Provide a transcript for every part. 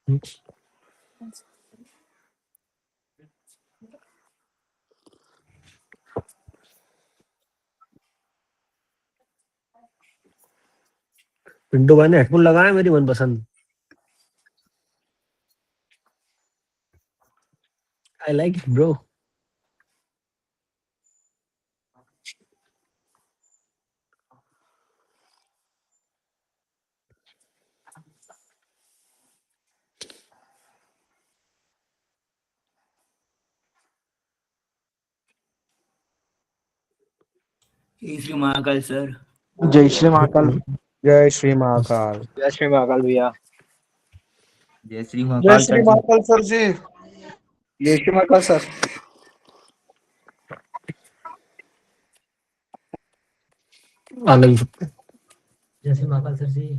पिंटू भाई ने हेडफोन लगाया मेरी मनपसंद। I like it bro. जय श्री महाकाल सर। जय श्री महाकाल। जय श्री महाकाल। जय श्री महाकाल भैया। जय श्री जय महाकाल श्री चाची। महाकाल सर जी। जय श्री महाकाल सर। जय श्री महाकाल सर जी।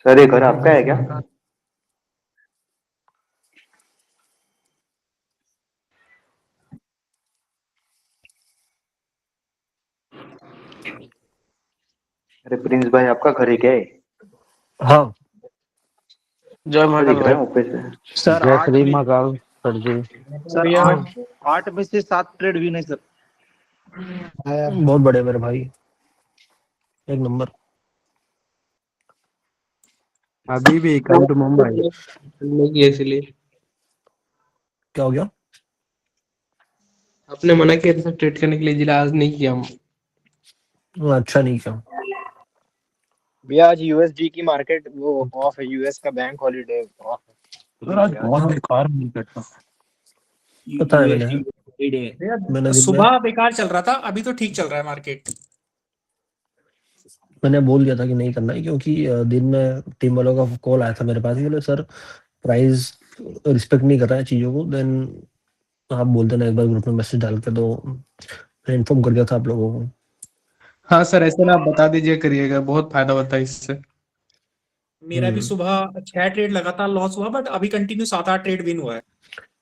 सर ये घर आपका है क्या? अरे प्रिंस भाई आपका घर है क्या है? हाँ जय महाकाल दिख रहा है भाई। ऊपर से। सर जय 8 श्री में महाकाल सर जी। सर भैया। 8 में से 7 ट्रेड भी नहीं सर। बहुत बड़े मेरे भाई, एक नंबर। अभी भी कम टू मुंबई। नहीं इसलिए क्या हो गया? आपने मना किया था ट्रेड करने के लिए, जिला आज नहीं किया हम। अच्छा नहीं क्या? भैया आज यूएसडी की मार्केट वो ऑफ है, यूएस का बैंक हॉलीडे ऑफ है। आज बहुत बेकार नहीं करता। पता है मैंने मैंने दिन में सुबह बेकार चल रहा था, अभी तो ठीक चल रहा है मार्केट। मैंने बोल दिया था कि नहीं करना है, क्योंकि दिन में टीम वालों का कॉल आया था मेरे पास कि बोले सर प्राइस रिस्पेक्ट नहीं कर रहा है चीजों को। देन आप बोल देना एक बार ग्रुप में मैसेज डाल के, तो मैं इन्फॉर्म कर दिया था आप लोगों को। हाँ सर, ऐसे ना आप बता दीजिए करिएगा, बहुत फायदा होता है इससे। मेरा भी सुबह 6 ट्रेड लगातार लॉस हुआ, बट अभी कंटिन्यू 7-8 ट्रेड विन हुआ है।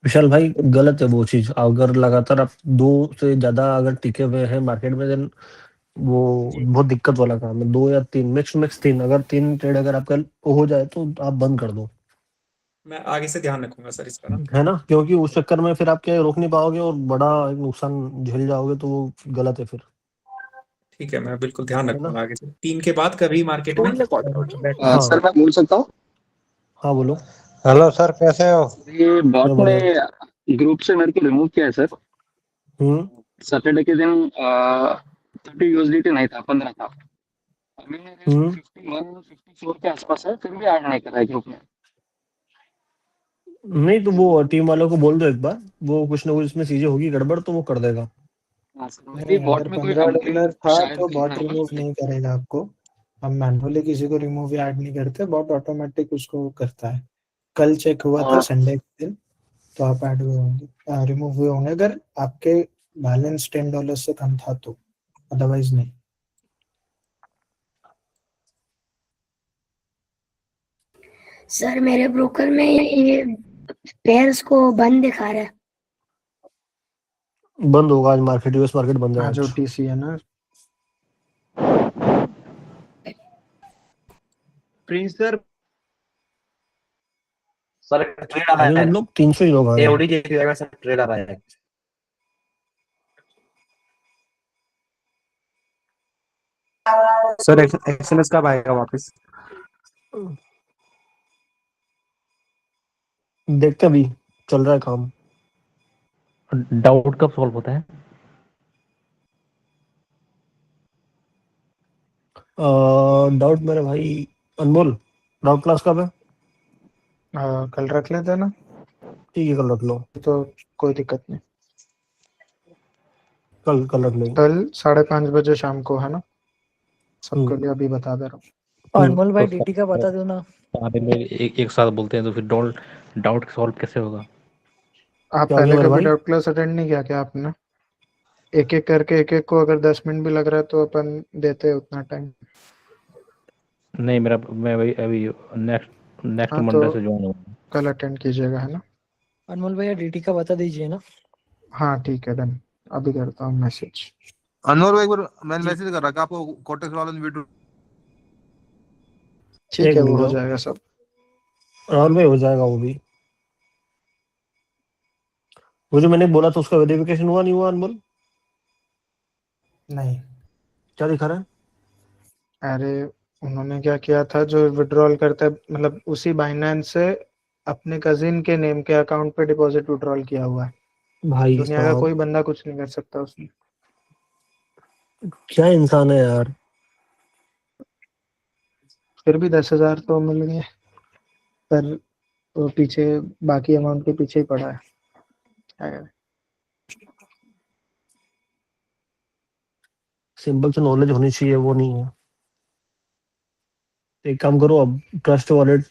विशाल भाई गलत है वो चीज। अगर लगातार आप 2 से ज्यादा अगर टिके हुए हैं मार्केट में, देन वो बहुत दिक्कत वाला काम है। 2 या 3 मैक्स 3, अगर 3 ट्रेड अगर आपका हो जाए तो आप बंद कर दो, मैं आगे से ध्यान रखूंगा सर इसका ना। है ना? क्योंकि उस चक्कर में फिर आप क्या रोक नहीं पाओगे और बड़ा एक नुकसान झेल जाओगे, तो वो गलत है फिर, ठीक है, मैं बिल्कुल ध्यान है ना? रखूंगा आगे से। 3 के बाद कभी मार्केट में हाँ सर मैं बोल सकता हूँ? हाँ बोलो। हेलो सर, कैसे हो? ये बॉट मैं ने बढ़िया। ग्रुप से मेरे को रिमूव किया है सर। सैटरडे के दिन 30 यूएसडीटी नहीं था, 15 था। अभी मेरे 51 54 के आसपास है, फिर भी ऐड नहीं कर रहा है ग्रुप में। नहीं तो वो टीम वालों को बोल दो एक बार, वो कुछ ना कुछ इसमें चीजें होगी गड़बड़, तो वो कर देगा। हाँ सर, नहीं, बॉट अगर में कोई 15 कंप्लेंट डॉलर था शायद तो कर बॉट रहा रिमूव होगा। नहीं करेगा आपको। हम मैनुअली किसी को रिमूव या ऐड नहीं करते, बॉट ऑटोमेटिक उसको करता है। कल चेक हुआ था संडे के दिन, तो आप ऐड हुए होंगे, रिमूव हुए होंगे अगर आपके बैलेंस $10 से कम था तो, अदरवाइज नहीं। सर मेरे ब्रोकर में ये पेयर्स को बंद दिखा रहा है। बंद होगा आज मार्केट, यूएस मार्केट बंद है आज आज। ओटीसी है ना। प्रिंस सर ट्रेड आ आगे रहा तुम लोग 300 ही लोग आ है, गए। एओडी की जगह से ट्रेड आ रहा है। सर एक्सएलएस कब आएगा वापस? देखते अभी चल रहा है काम। डाउट कब सॉल्व होता है? डाउट मेरे भाई अनमोल, डाउट क्लास कब है? कल रख लेते ना, ठीक है कल रख लो। तो कोई दिक्कत नहीं। कल रख लेंगे। कल 5:30 बजे शाम को है ना, सबके लिए अभी बता दे रहा हूँ। अनमोल भाई डीटी का बता दो ना। सारे लोग एक साथ बोलते हैं तो फिर डाउट सॉल्व कैसे होगा? आप क्या हो गया पहले मेरे कभी भाई? डाउट क्लास अटेंड नहीं किया क्या आपने? एक एक करके एक एक को अगर 10 मिनट भी लग रहा है तो अपन देते हैं उतना टाइम। नहीं मैं वही अभी नेक्स्ट हाँ, मंडे तो से ज्वाइन हुआ। कल अटेंड कीजिएगा है ना। अनमोल भैया डीटी का बता दीजिए ना। हाँ ठीक है, डन, अभी करता हूँ मैसेज। अनवर भाई, एक बार मैंने मैसेज कर रखा आपको कोटेक्स वालों ने वीडियो। ठीक एक है, वो मिनट हो रुको। जाएगा सब। राहुल भाई हो जाएगा वो भी। वो जो मैंने बोला था उसका वेरिफिकेशन हुआ नहीं हुआ अनमोल? नहीं, क्या दिखा रहा है? अरे उन्होंने क्या किया था, जो विड्रॉल करता है मतलब उसी बाइनेंस से अपने कजिन के नेम के अकाउंट पे डिपॉजिट विड्रॉल किया हुआ है। भाई दुनिया का साहब कोई बंदा कुछ नहीं कर सकता उसमें। क्या इंसान है यार। फिर भी 10,000 तो मिल गए, पर वो पीछे बाकी अमाउंट के पीछे ही पड़ा है। क्या करें? सिंपल से नॉलेज होनी चाहिए, वो नहीं है। एक काम करो अब, ट्रस्ट वॉलेट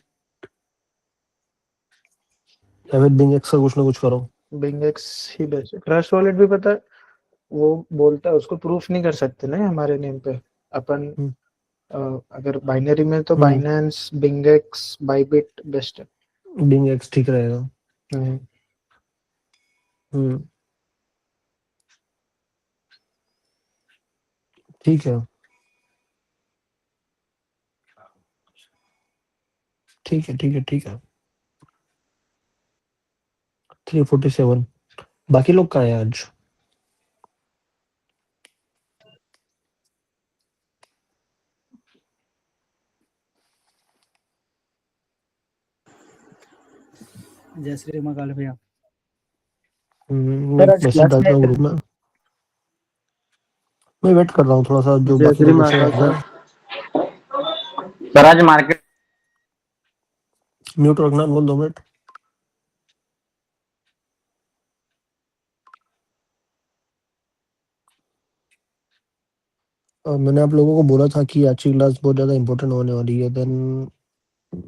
या फिर बिंग एक्स का कुछ ना कुछ करो। बिंगेक्स ही बेस्ट है। ट्रस्ट वॉलेट भी पता है, वो बोलता है उसको प्रूफ नहीं कर सकते ना हमारे नेम पे अपन। हम्म, अगर बाइनरी में तो हम्म, बाइनेंस, बिंगेक्स, बाइबिट बेस्ट है। बिंग एक्स ठीक रहेगा। हम्म, हम्म, ठीक है, ठीक है, ठीक है, ठीक है। 347। बाकी लोग कहाँ हैं आज? जय श्री महाकाल भैया। मैं सर आज मैसेज क्लास डालता में हूँ ग्रुप में। मैं वेट कर रहा हूँ थोड़ा सा, जो जय बाकी श्री लोग से महाकाल आ सर। जाए। सर आज मार्केट म्यूट रखना बोल 2 मिनट। मैंने आप लोगों को बोला था कि आज की क्लास बहुत ज़्यादा इंपॉर्टेंट होने वाली है। देन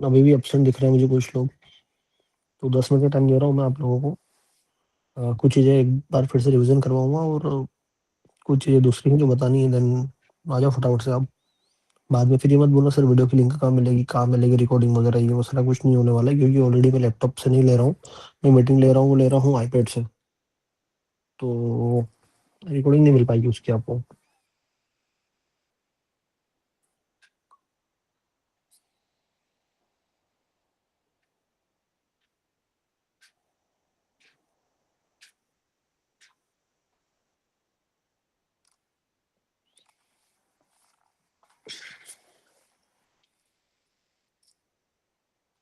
अभी भी एब्सेंट दिख रहे हैं मुझे कुछ लोग, तो 10 मिनट का टाइम दे रहा हूँ मैं आप लोगों को। कुछ चीज़ें एक बार फिर से रिवीजन करवाऊंगा और कुछ चीज़ें दूसरी हैं जो बतानी है। देन आ जाओ फटाफट से आप। बाद में फिर ये मत बोलना सर वीडियो की लिंक कहाँ मिलेगी, कहाँ मिलेगी रिकॉर्डिंग वगैरह, ये वो सारा कुछ नहीं होने वाला है, क्योंकि ऑलरेडी मैं लैपटॉप से नहीं ले रहा हूँ। मैं मीटिंग ले रहा हूँ, वो ले रहा हूँ आईपैड से, तो रिकॉर्डिंग नहीं मिल पाएगी उसकी आपको।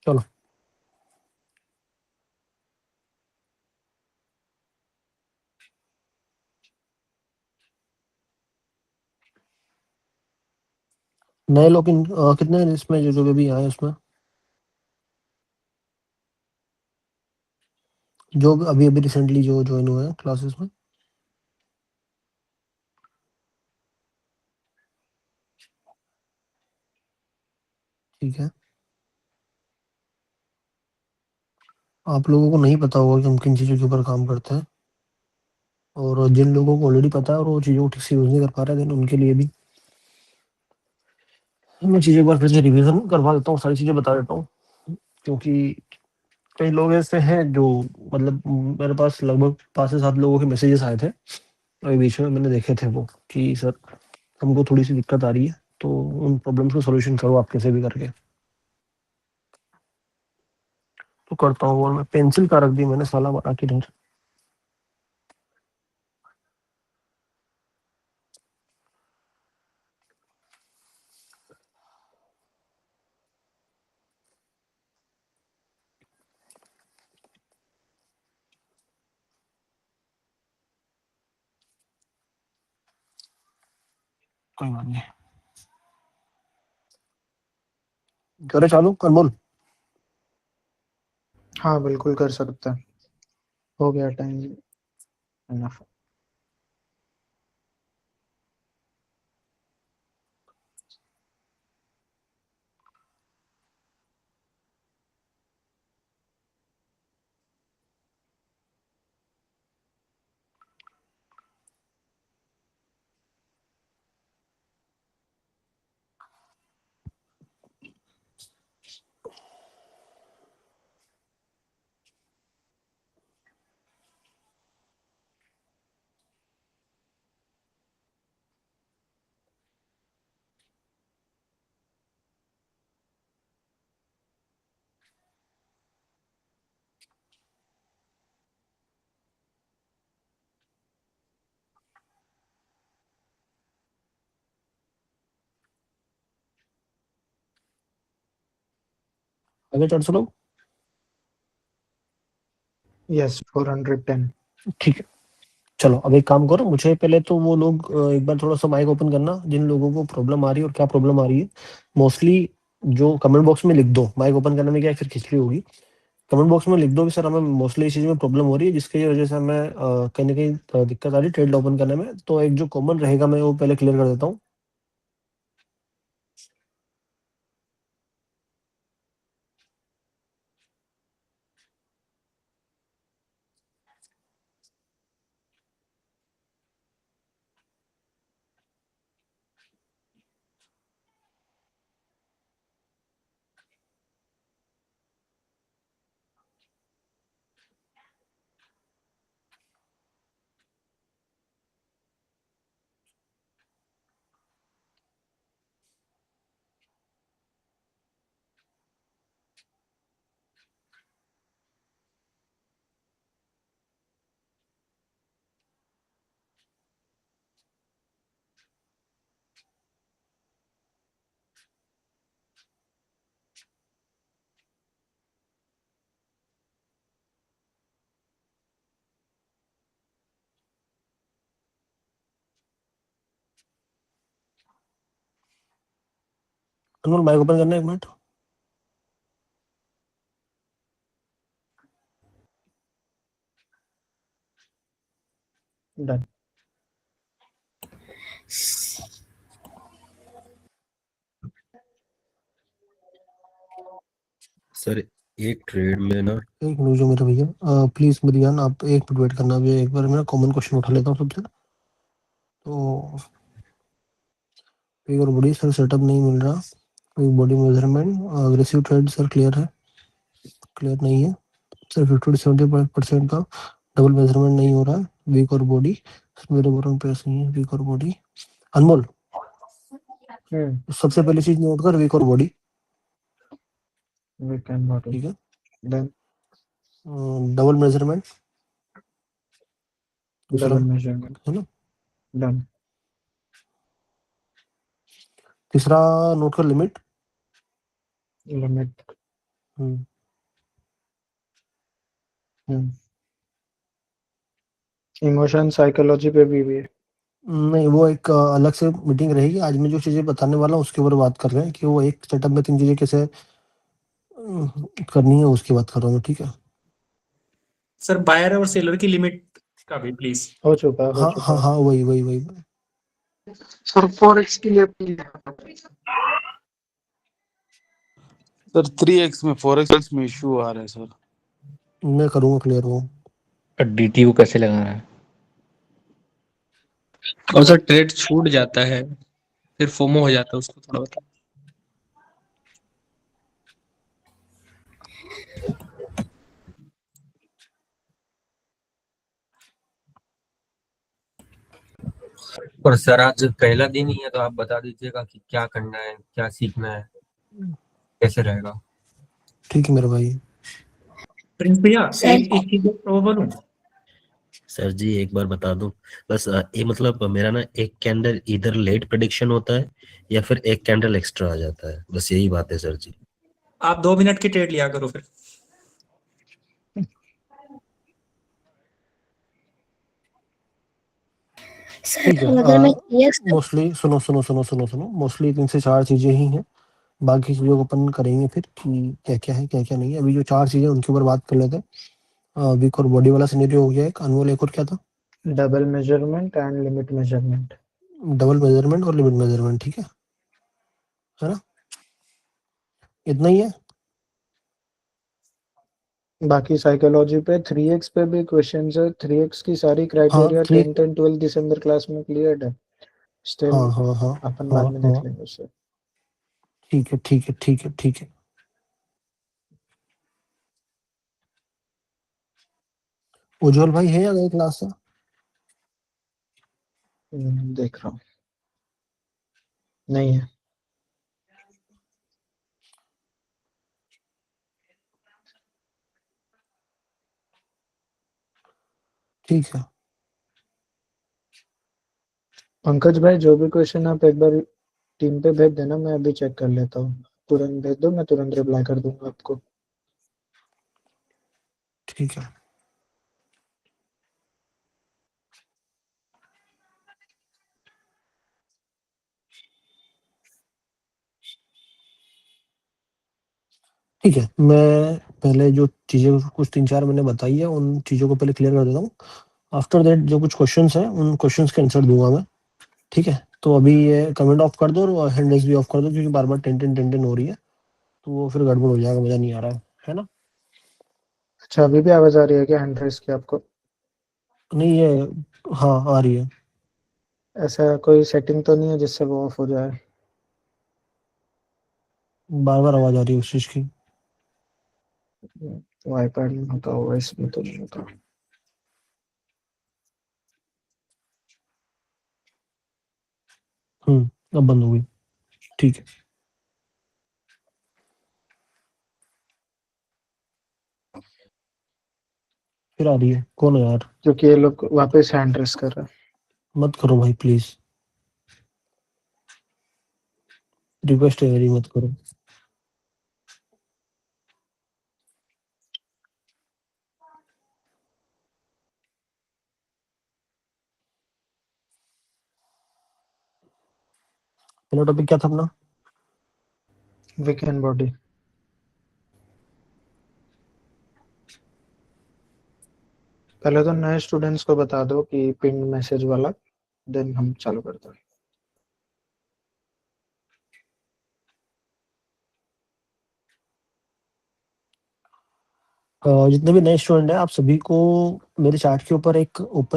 चलो नए लोग कितने हैं इसमें, जो जो भी आए उसमें, जो अभी अभी रिसेंटली जो ज्वाइन हुए हैं क्लासेस में? ठीक है। आप लोगों को नहीं पता होगा कि हम किन चीज़ों के ऊपर काम करते हैं, और जिन लोगों को ऑलरेडी पता है और वो चीज़ों को ठीक से यूज नहीं कर पा रहे हैं, उनके लिए भी मैं चीज़ें एक बार फिर से रिवीजन करवा देता हूँ, सारी चीज़ें बता देता हूँ। क्योंकि कई लोग ऐसे हैं जो, मतलब मेरे पास लगभग 5 से 7 लोगों के मैसेजेस आए थे अभी बीच में, मैंने देखे थे वो, कि सर हमको थोड़ी सी दिक्कत आ रही है, तो उन प्रॉब्लम्स को सोल्यूशन करो आप कैसे भी करके। तो करता हूँ, और मैं पेंसिल का रख दी मैंने साला बना के ढेर। कोई बात नहीं, करे चालू अनमोल। हाँ बिल्कुल कर सकता है, हो गया टाइम इनफ। आगे 400 लोग। यस 410। ठीक है, चलो अब एक काम करो, मुझे पहले तो वो लोग एक बार थोड़ा सा माइक ओपन करना जिन लोगों को प्रॉब्लम आ रही है और क्या प्रॉब्लम आ रही है। मोस्टली जो कमेंट बॉक्स में लिख दो, माइक ओपन करने में क्या है, फिर खिचड़ी होगी। कमेंट बॉक्स में लिख दो कि सर हमें मोस्टली इस चीज में प्रॉब्लम हो रही है, जिसकी वजह से हमें कहीं ना कहीं दिक्कत आ रही है ट्रेड ओपन करने में। तो एक जो कॉमन रहेगा मैं वो पहले क्लियर कर देता हूँ। अनमोल माइक ओपन करना 1 मिनट। डन। सर एक ट्रेड में ना, एक मिनट जो मेरे भैया, प्लीज मेरी जान आप 1 मिनट वेट करना। अभी एक बार मैं कॉमन क्वेश्चन उठा लेता हूँ सबसे। तो फिगर बॉडी सर सेटअप नहीं मिल रहा, कोई body measurement aggressive trade sir clear है, क्लियर नहीं है सर। 50 to 70% का डबल मेजरमेंट नहीं हो रहा है। वीक और बॉडी, मेरे बॉटम प्रेस नहीं है, वीक और बॉडी। अनमोल सबसे पहली चीज नोट कर, वीक और बॉडी। We can not. ठीक है, डन। डबल मेजरमेंट दूसरा डबल मेजरमेंट। है ना। डन। तीसरा नोट कर, लिमिट। लिमिट। इमोशन साइकोलॉजी पे भी है। नहीं, वो एक अलग से मीटिंग रहेगी। आज मैं जो चीजें बताने वाला हूँ उसके ऊपर बात कर रहे हैं कि वो एक सेटअप में 3 चीजें कैसे करनी है, उसकी बात कर रहा हूँ। ठीक है सर बायर और सेलर की लिमिट का भी प्लीज। हो चुका है, हो हाँ चुका हाँ है। हाँ, वही वही वही। सर फॉरेक्स के लिए सर 3x में 4x में इशू आ रहा है सर। मैं करूँगा क्लियर वो। DTU कैसे लगाना है? और सर ट्रेड छूट जाता है, फिर फोमो हो जाता है, उसको थोड़ा बता। पर सर आज पहला दिन ही है तो आप बता दीजिएगा कि क्या करना है, क्या सीखना है, कैसे रहेगा। ठीक है मेरे भाई। प्रिंस भैया सर एक चीज और बोलूं। सर जी एक बार बता दूं बस, ये मतलब मेरा ना एक कैंडल इधर लेट प्रेडिक्शन होता है या फिर एक कैंडल एक्स्ट्रा आ जाता है, बस यही बात है सर जी। आप 2 मिनट की ट्रेड लिया करो फिर। सर ठीक है, अगर मैं TX मोस्टली सुनो सुनो सुनो सुनो सुनो, मोस्टली 3 से 4 चीजें ही हैं। बाकी चीजों को अपन करेंगे फिर कि क्या क्या है क्या क्या नहीं है। अभी जो 4 चीजें उनके ऊपर बात कर लेते हैं। वीक और बॉडी वाला सिनेरियो हो गया एक। अनमोल एक और क्या था? Double measurement and limit measurement. Double measurement और लिमिट मेजरमेंट। ठीक है ना, इतना ही है। बाकी साइकोलॉजी पे 3x पे भी क्वेश्चंस है। 3x की सारी हाँ क्राइटेरिया 3। 10 10 12 दिसंबर क्लास में क्लियर है। स्टिल हाँ हाँ हाँ अपन हाँ बाद में हाँ, देख लेंगे उससे। ठीक है ठीक है ठीक है ठीक है। उज्जवल भाई है या गए क्लास से? देख रहा हूँ, नहीं है। ठीक है। पंकज भाई जो भी क्वेश्चन आप एक बार टीम पे भेज देना, मैं अभी चेक कर लेता हूँ। तुरंत भेज दो, मैं तुरंत रिप्लाई कर दूंगा आपको। ठीक है। ठीक है, मैं पहले जो चीज़ें कुछ 3-4 मैंने बताई है, उन चीज़ों को पहले क्लियर कर देता हूँ। आफ्टर दैट जो कुछ क्वेश्चंस हैं, उन क्वेश्चंस के आंसर दूँगा मैं, ठीक है? तो अभी ये कमेंट ऑफ कर दो और हैंड रेज़ भी ऑफ कर दो, क्योंकि बार-बार टेन हो रही है, तो वो फिर गड़बड़ हो जाएगा, मज़ा नहीं आ रहा है ना? अच्छा, अभी भी आवाज आ रही है क्या हैंड रेस की आपको? नहीं, ये हाँ, आ रही है। ऐसा कोई सेटिंग तो नहीं है जिससे वो ऑफ हो जाए? बार-बार आवाज़ आ रही है उस चीज़ की। तो आईपैड में होता होगा, इसमें तो नहीं होता। अब बंद हो गई। ठीक है। फिर आ रही है। कौन है यार? क्योंकि ये लोग वापस हैंड रेस कर रहा है। मत करो भाई प्लीज़। रिक्वेस्ट है मेरी, मत करो। पहला टॉपिक क्या था अपना? Weekend body. पहले तो नए स्टूडेंट्स को बता दो कि पिन मैसेज वाला, देन हम चालू करते हैं। जितने भी नए स्टूडेंट हैं, आप सभी को मेरे चार्ट के ऊपर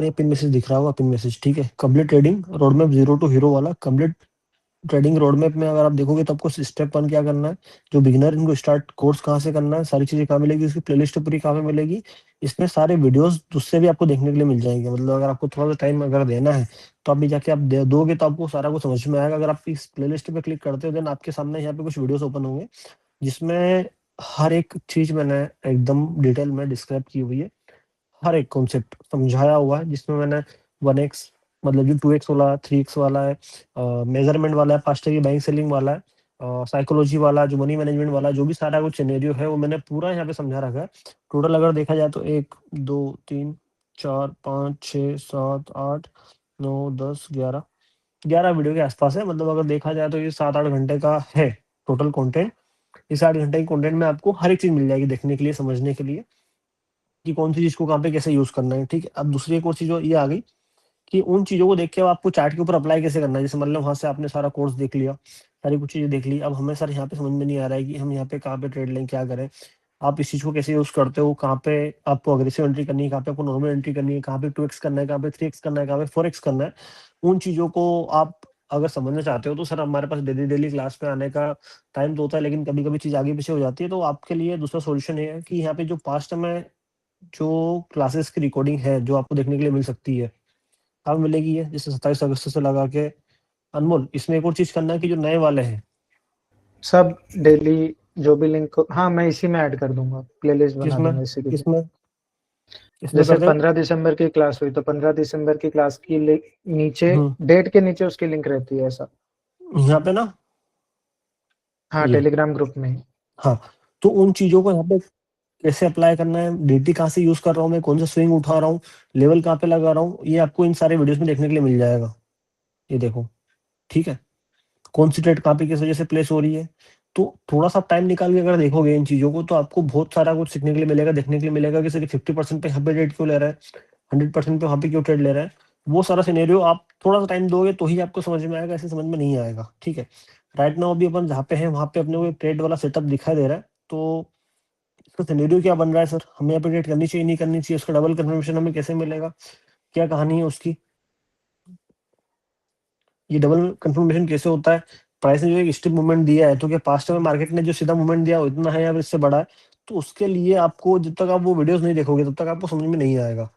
ये पिन मैसेज दिख रहा होगा, पिन मैसेज, ठीक है? Complete trading road map 0 to hero वाला कंप्लीट ट्रेडिंग रोड मैप में अगर आप देखोगे तो आपको स्टेप 1 क्या करना है, जो बिगिनर इनको स्टार्ट कोर्स कहाँ से करना है, सारी चीजें कहाँ मिलेगी, उसकी प्लेलिस्ट पूरी कहाँ पे मिलेगी, इसमें सारे वीडियोस दूसरे भी आपको देखने के लिए मिल जाएंगे। मतलब अगर आपको थोड़ा सा टाइम अगर देना है तो अभी जाके आप दे दोगे तो आपको सारा कुछ समझ में आएगा। अगर आप इस प्लेलिस्ट पे क्लिक करते हो देन आपके सामने यहाँ पे कुछ वीडियोस ओपन होंगे, जिसमें हर एक चीज मैंने एकदम डिटेल में डिस्क्राइब की हुई है, हर एक कॉन्सेप्ट समझाया हुआ है, जिसमें मैंने 1x मतलब जो 2x वाला 3x वाला है, मेजरमेंट वाला है, फास्ट की बैंक सेलिंग वाला है, साइकोलॉजी वाला, जो मनी मैनेजमेंट वाला, जो भी सारा कुछ सिनेरियो है वो मैंने पूरा यहाँ पे समझा रखा है। टोटल अगर देखा जाए तो 1 2 3 4 5 6 7 8 9 10 11 वीडियो के आसपास है। मतलब अगर देखा जाए तो ये 7-8 घंटे का है टोटल कंटेंट। इस 8 घंटे की कंटेंट में आपको हर एक चीज मिल जाएगी देखने के लिए, समझने के लिए कि कौन सी चीज को कहाँ पे कैसे यूज करना है, ठीक है? अब दूसरी एक और चीज ये आ गई कि उन चीजों को देख के अब आपको चार्ट के ऊपर अप्लाई कैसे करना है। जैसे मतलब वहां से आपने सारा कोर्स देख लिया, सारी कुछ चीजें देख ली, अब हमें सर यहाँ पे समझ में नहीं आ रहा है कि हम यहाँ पे कहाँ पे ट्रेड लें, क्या करें, आप इस चीज को कैसे यूज करते हो, कहाँ पे आपको अग्रेसिव एंट्री करनी है, कहाँ पे आपको नॉर्मल एंट्री करनी है, कहाँ पे 2x करना है, कहाँ पे 3x करना है, कहाँ पे 4x करना है। उन चीजों को आप अगर समझना चाहते हो तो सर हमारे पास डेली क्लास में आने का टाइम तो होता है, लेकिन कभी कभी चीज आगे पीछे हो जाती है। तो आपके लिए दूसरा सोल्यूशन है कि यहाँ पे जो पास्ट में जो क्लासेस की रिकॉर्डिंग है जो आपको देखने के लिए मिल सकती है, कहाँ मिलेगी है, जैसे 27 अगस्त से लगा के। अनमोल, इसमें एक और चीज करना है कि जो नए वाले हैं सब डेली जो भी लिंक, हाँ मैं इसी में ऐड कर दूंगा, प्लेलिस्ट बना किसमें दूंगा इसी के। किसमें इसमें जैसे कर दे। 15 दिसंबर की क्लास हुई तो 15 दिसंबर की क्लास की नीचे डेट के नीचे उसकी लिंक रहती है ऐसा। यहाँ पे ना, हाँ ये टेलीग्राम ग्रुप में। हाँ, तो उन चीजों को यहाँ पे कैसे अप्लाई करना है, डीटी कहाँ से यूज कर रहा हूँ मैं, कौन सा स्विंग उठा रहा हूँ, लेवल कहाँ पे लगा रहा हूँ, ये आपको इन सारे वीडियोस में देखने के लिए मिल जाएगा। ये देखो, ठीक है? कौन सी ट्रेड कहाँ पे किस वजह से प्लेस हो रही है। तो थोड़ा सा टाइम निकाल के अगर देखोगे इन चीजों को तो आपको बहुत सारा कुछ सीखने के लिए मिलेगा, देखने के लिए मिलेगा कि सर 50% पे यहाँ पे ट्रेड क्यों ले रहा है, 100% पे वहाँ पे क्यों ट्रेड ले रहा है। वो सारा सिनेरियो आप थोड़ा सा टाइम दोगे तो ही आपको समझ में आएगा, ऐसे समझ में नहीं आएगा, ठीक है? राइट नाउ अभी अपन जहाँ पे हैं वहाँ पे अपने को ट्रेड वाला सेटअप दिखाई दे रहा है। तो इसका सिनेरियो क्या बन रहा है, सर हमें यहाँ पे ट्रेड करनी चाहिए नहीं करनी चाहिए, उसका डबल कंफर्मेशन हमें कैसे मिलेगा, क्या कहानी है उसकी, ये डबल कंफर्मेशन कैसे होता है, प्राइस ने जो एक स्टिप मूवमेंट दिया है तो क्या पास्ट में मार्केट ने जो सीधा मूवमेंट दिया वो इतना है या फिर इससे बड़ा है। तो उसके लिए आपको जब तक आप वो वीडियोस नहीं देखोगे तब तक आपको समझ में नहीं आएगा।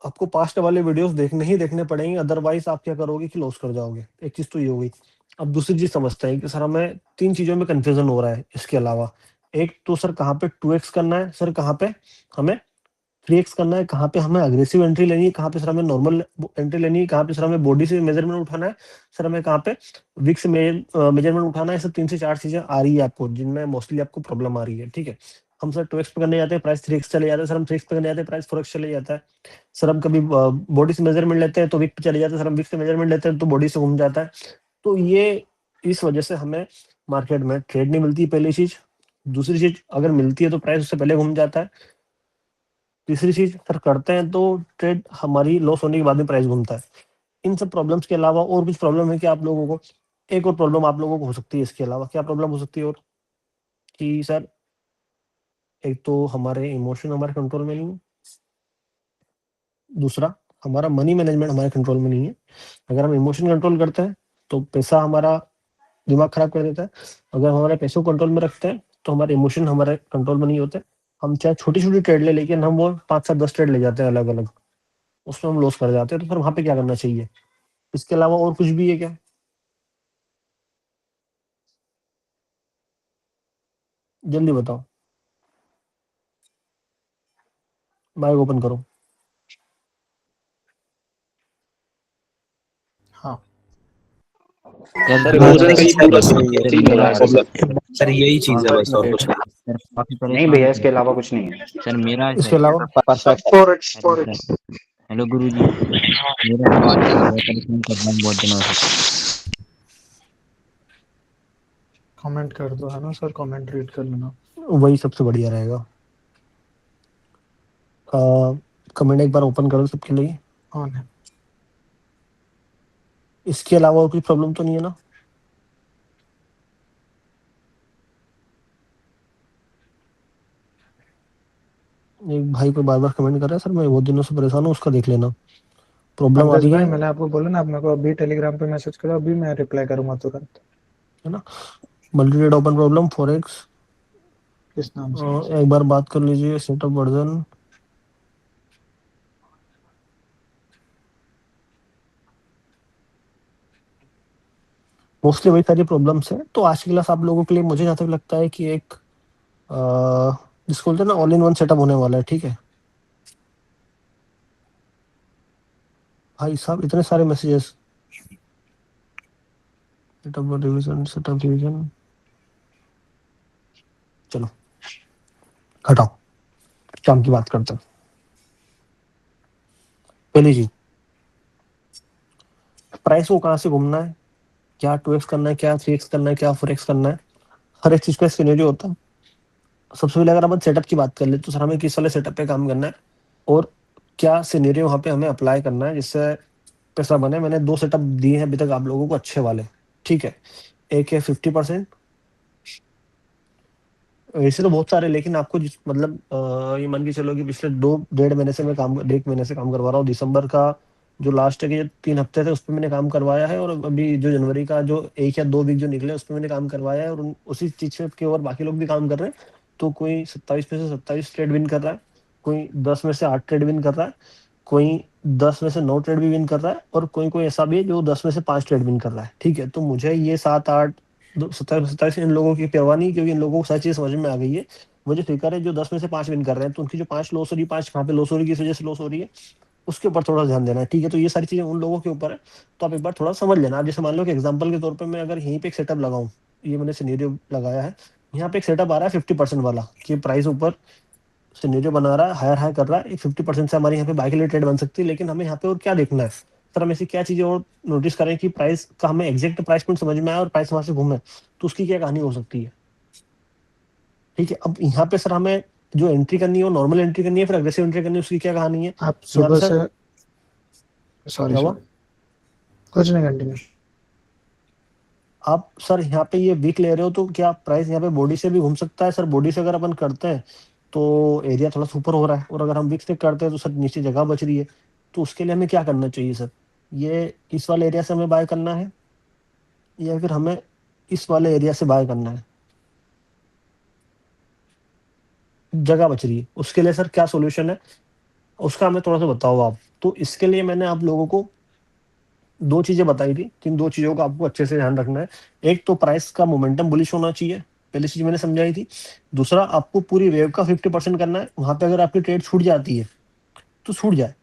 आपको पास्ट वाले वीडियोस देखने ही देखने पड़ेंगे, अदरवाइज आप क्या करोगे कि लॉस कर जाओगे। एक चीज तो ये हो गई। अब दूसरी चीज समझते हैं कि सर हमें 3 चीजों में कंफ्यूजन हो रहा है इसके अलावा। एक तो सर कहाँ पे 2x करना है, सर कहाँ पे हमें 3x करना है, कहाँ पे हमें अग्रेसिव एंट्री लेनी है, कहाँ पे सर हमें नॉर्मल एंट्री लेनी है, कहाँ पे सर हमें बॉडी से मेजरमेंट उठाना है, सर हमें कहाँ पे विक से मेजरमेंट उठाना है। सब 3 से 4 चीजें आ रही है आपको, जिनमें मोस्टली आपको प्रॉब्लम आ रही है। ठीक है, हम सर 2x पे करने जाते हैं, प्राइस 3x चले जाता है। सर हम 3x पे करने जाते हैं, प्राइस 4x चले जाता है। सर हम कभी बॉडी से मेजरमेंट लेते हैं तो विक पे चले जाते हैं, सर हम विक से मेजरमेंट लेते हैं तो बॉडी से घूम जाता है। तो ये इस वजह से हमें मार्केट में ट्रेड नहीं मिलती, पहली चीज। दूसरी चीज, अगर मिलती है तो प्राइस उससे पहले घूम जाता है। तीसरी चीज, सर करते हैं तो ट्रेड हमारी लॉस होने के बाद में प्राइस घूमता है। इन सब प्रॉब्लम्स के अलावा और कुछ प्रॉब्लम है कि आप लोगों को, एक और प्रॉब्लम आप लोगों को हो सकती है इसके अलावा। क्या प्रॉब्लम हो सकती है और, कि सर एक तो हमारे इमोशन हमारे कंट्रोल में नहीं है, दूसरा हमारा मनी मैनेजमेंट हमारे कंट्रोल में नहीं है। अगर हम इमोशन कंट्रोल करते हैं तो पैसा हमारा दिमाग खराब कर देता है। अगर हम हमारे पैसों को कंट्रोल में रखते हैं तो हमारे इमोशन हमारे कंट्रोल में नहीं होते। हम चाहे छोटी छोटी ट्रेड ले, लेकिन हम वो 5 7 10 ट्रेड ले जाते हैं अलग अलग, उसमें हम लॉस कर जाते हैं। तो फिर वहां पे क्या करना चाहिए? इसके अलावा और कुछ भी है क्या? जल्दी बताओ, माइक ओपन करो। हाँ सर यही चीज है बस, और कुछ नहीं। नहीं भैया, इसके अलावा कुछ नहीं है सर मेरा इसके अलावा परफेक्ट। हेलो गुरुजी, मेरा सवाल है, मैं परेशान कर रहा हूँ बहुत दिनों से। कमेंट कर दो, है ना सर, कमेंट रीड कर लेना। वही सबसे बढ़िया रहेगा। कमेंट एक बार ओपन करो सबके लिए। ऑन है। इसके अलावा और कोई प्रॉब्लम तो नहीं है ना? एक भाई को बार बार कमेंट कर रहा है, सर मैं बहुत दिनों से परेशान हूँ, उसका देख लेना। प्रॉब्लम आ पंकज रही भाई, है, मैंने आपको बोला ना, आप मेरे को अभी टेलीग्राम पे मैसेज करो, अभी मैं रिप्लाई करूंगा तुरंत, है ना? Multi trade open problem, forex, किस नाम से? एक बार बात कर लीजिए। सेटअप वर्जन, मोस्टली वही सारी प्रॉब्लम्स है। तो आज की क्लास आप लोगों के लिए मुझे जहाँ तक लगता है कि एक जिसको बोलते हैं ना, ऑल इन वन सेटअप होने वाला है। ठीक है भाई साहब, इतने सारे messages. Setup revision, setup revision, चलो हटाओ, काम की बात करते हैं। पहली चीज, प्राइस को कहाँ से घूमना है, क्या 2x करना है, क्या 3x करना है, क्या 4x करना है, हर एक चीज का सिनेरियो होता है। सबसे पहले अगर अपन सेटअप की बात कर ले तो सर हमें किस वाले सेटअप पे काम करना है और क्या सिनेरियो वहां पे हमें अप्लाई करना है जिससे पैसा बने। मैंने 2 सेटअप दिए हैं अभी तक आप लोगों को, अच्छे वाले। ठीक है, एक है 50%, वैसे तो बहुत सारे, लेकिन आपको जिस मतलब ये मान के चलो कि पिछले 2 1.5 महीने से मैं काम 1 महीने से काम करवा रहा हूँ। दिसंबर का जो लास्ट के 3 हफ्ते थे उस पर मैंने काम करवाया है, और अभी जो जनवरी का जो 1 या 2 वीक जो निकले उस पर मैंने काम करवाया है, और उसी चीज के और बाकी लोग भी काम कर रहे हैं। तो कोई 27 में से 27 ट्रेड विन कर रहा है, कोई 10 में से 8 ट्रेड विन कर रहा है, कोई 10 में से 9 ट्रेड भी विन कर रहा है, और कोई कोई ऐसा भी है जो 10 में से 5 ट्रेड विन कर रहा है। ठीक है, तो मुझे ये 7 8 27 इन लोगों की परवाह नहीं, क्योंकि इन लोगों को सारी चीज समझ में आ गई है। मुझे फिक्र है जो 10 में से 5 विन कर रहे हैं, तो उनकी जो 5 लॉस हो रही है, 5 कहाँ पे लॉस हो रही है, किस वजह से लॉस हो रही है, उसके ऊपर थोड़ा ध्यान देना है। ठीक है, तो ये सारी चीजें उन लोगों के ऊपर है, तो आप एक बार थोड़ा समझ लेना। आप जैसे मान लो कि एग्जांपल के तौर पे मैं अगर यहीं पे एक सेटअप लगाऊं, ये मैंने सिनेरियो लगाया है, यहाँ पे एक सेटअप आ रहा है 50% वाला, कि प्राइस ऊपर सिनेरियो बना रहा है, हायर हाई कर रहा है, 50% से हमारी यहाँ पे बाय के लिए ट्रेड बन सकती है। लेकिन हमें यहाँ पे और क्या देखना है सर, हम ऐसी क्या चीजें और नोटिस करें कि प्राइस का हमें एग्जैक्ट प्राइस पॉइंट समझ में आए और प्राइस वहां से घूमे, तो उसकी क्या कहानी हो सकती है। ठीक है, अब यहाँ पे सर हमें जो एंट्री करनी है वो नॉर्मल एंट्री करनी है, फिर अग्रेसिव एंट्री करनी है, उसकी क्या कहानी है। आप सुबह से, सॉरी क्या हुआ? कुछ नहीं, कंटिन्यू। आप सर यहाँ पे ये वीक ले रहे हो, तो क्या प्राइस यहाँ पे बॉडी से भी घूम सकता है? सर बॉडी से अगर अपन करते हैं तो एरिया थोड़ा सुपर हो रहा है, और अगर हम वीक से करते हैं तो सर नीचे जगह बच रही है। तो उसके लिए हमें क्या करना चाहिए सर? ये इस वाले एरिया से हमें बाय करना है या फिर हमें इस वाले एरिया से बाय करना है? जगह बच रही है, उसके लिए सर क्या सोल्यूशन है उसका हमें थोड़ा सा बताओ आप। तो इसके लिए मैंने आप लोगों को 2 चीजें बताई थी, किन 2 चीजों का आपको अच्छे से ध्यान रखना है। एक तो प्राइस का मोमेंटम बुलिश होना चाहिए, पहली चीज मैंने समझाई थी। दूसरा, आपको पूरी वेव का 50% करना है। वहां पे अगर आपकी ट्रेड छूट जाती है तो छूट जाए।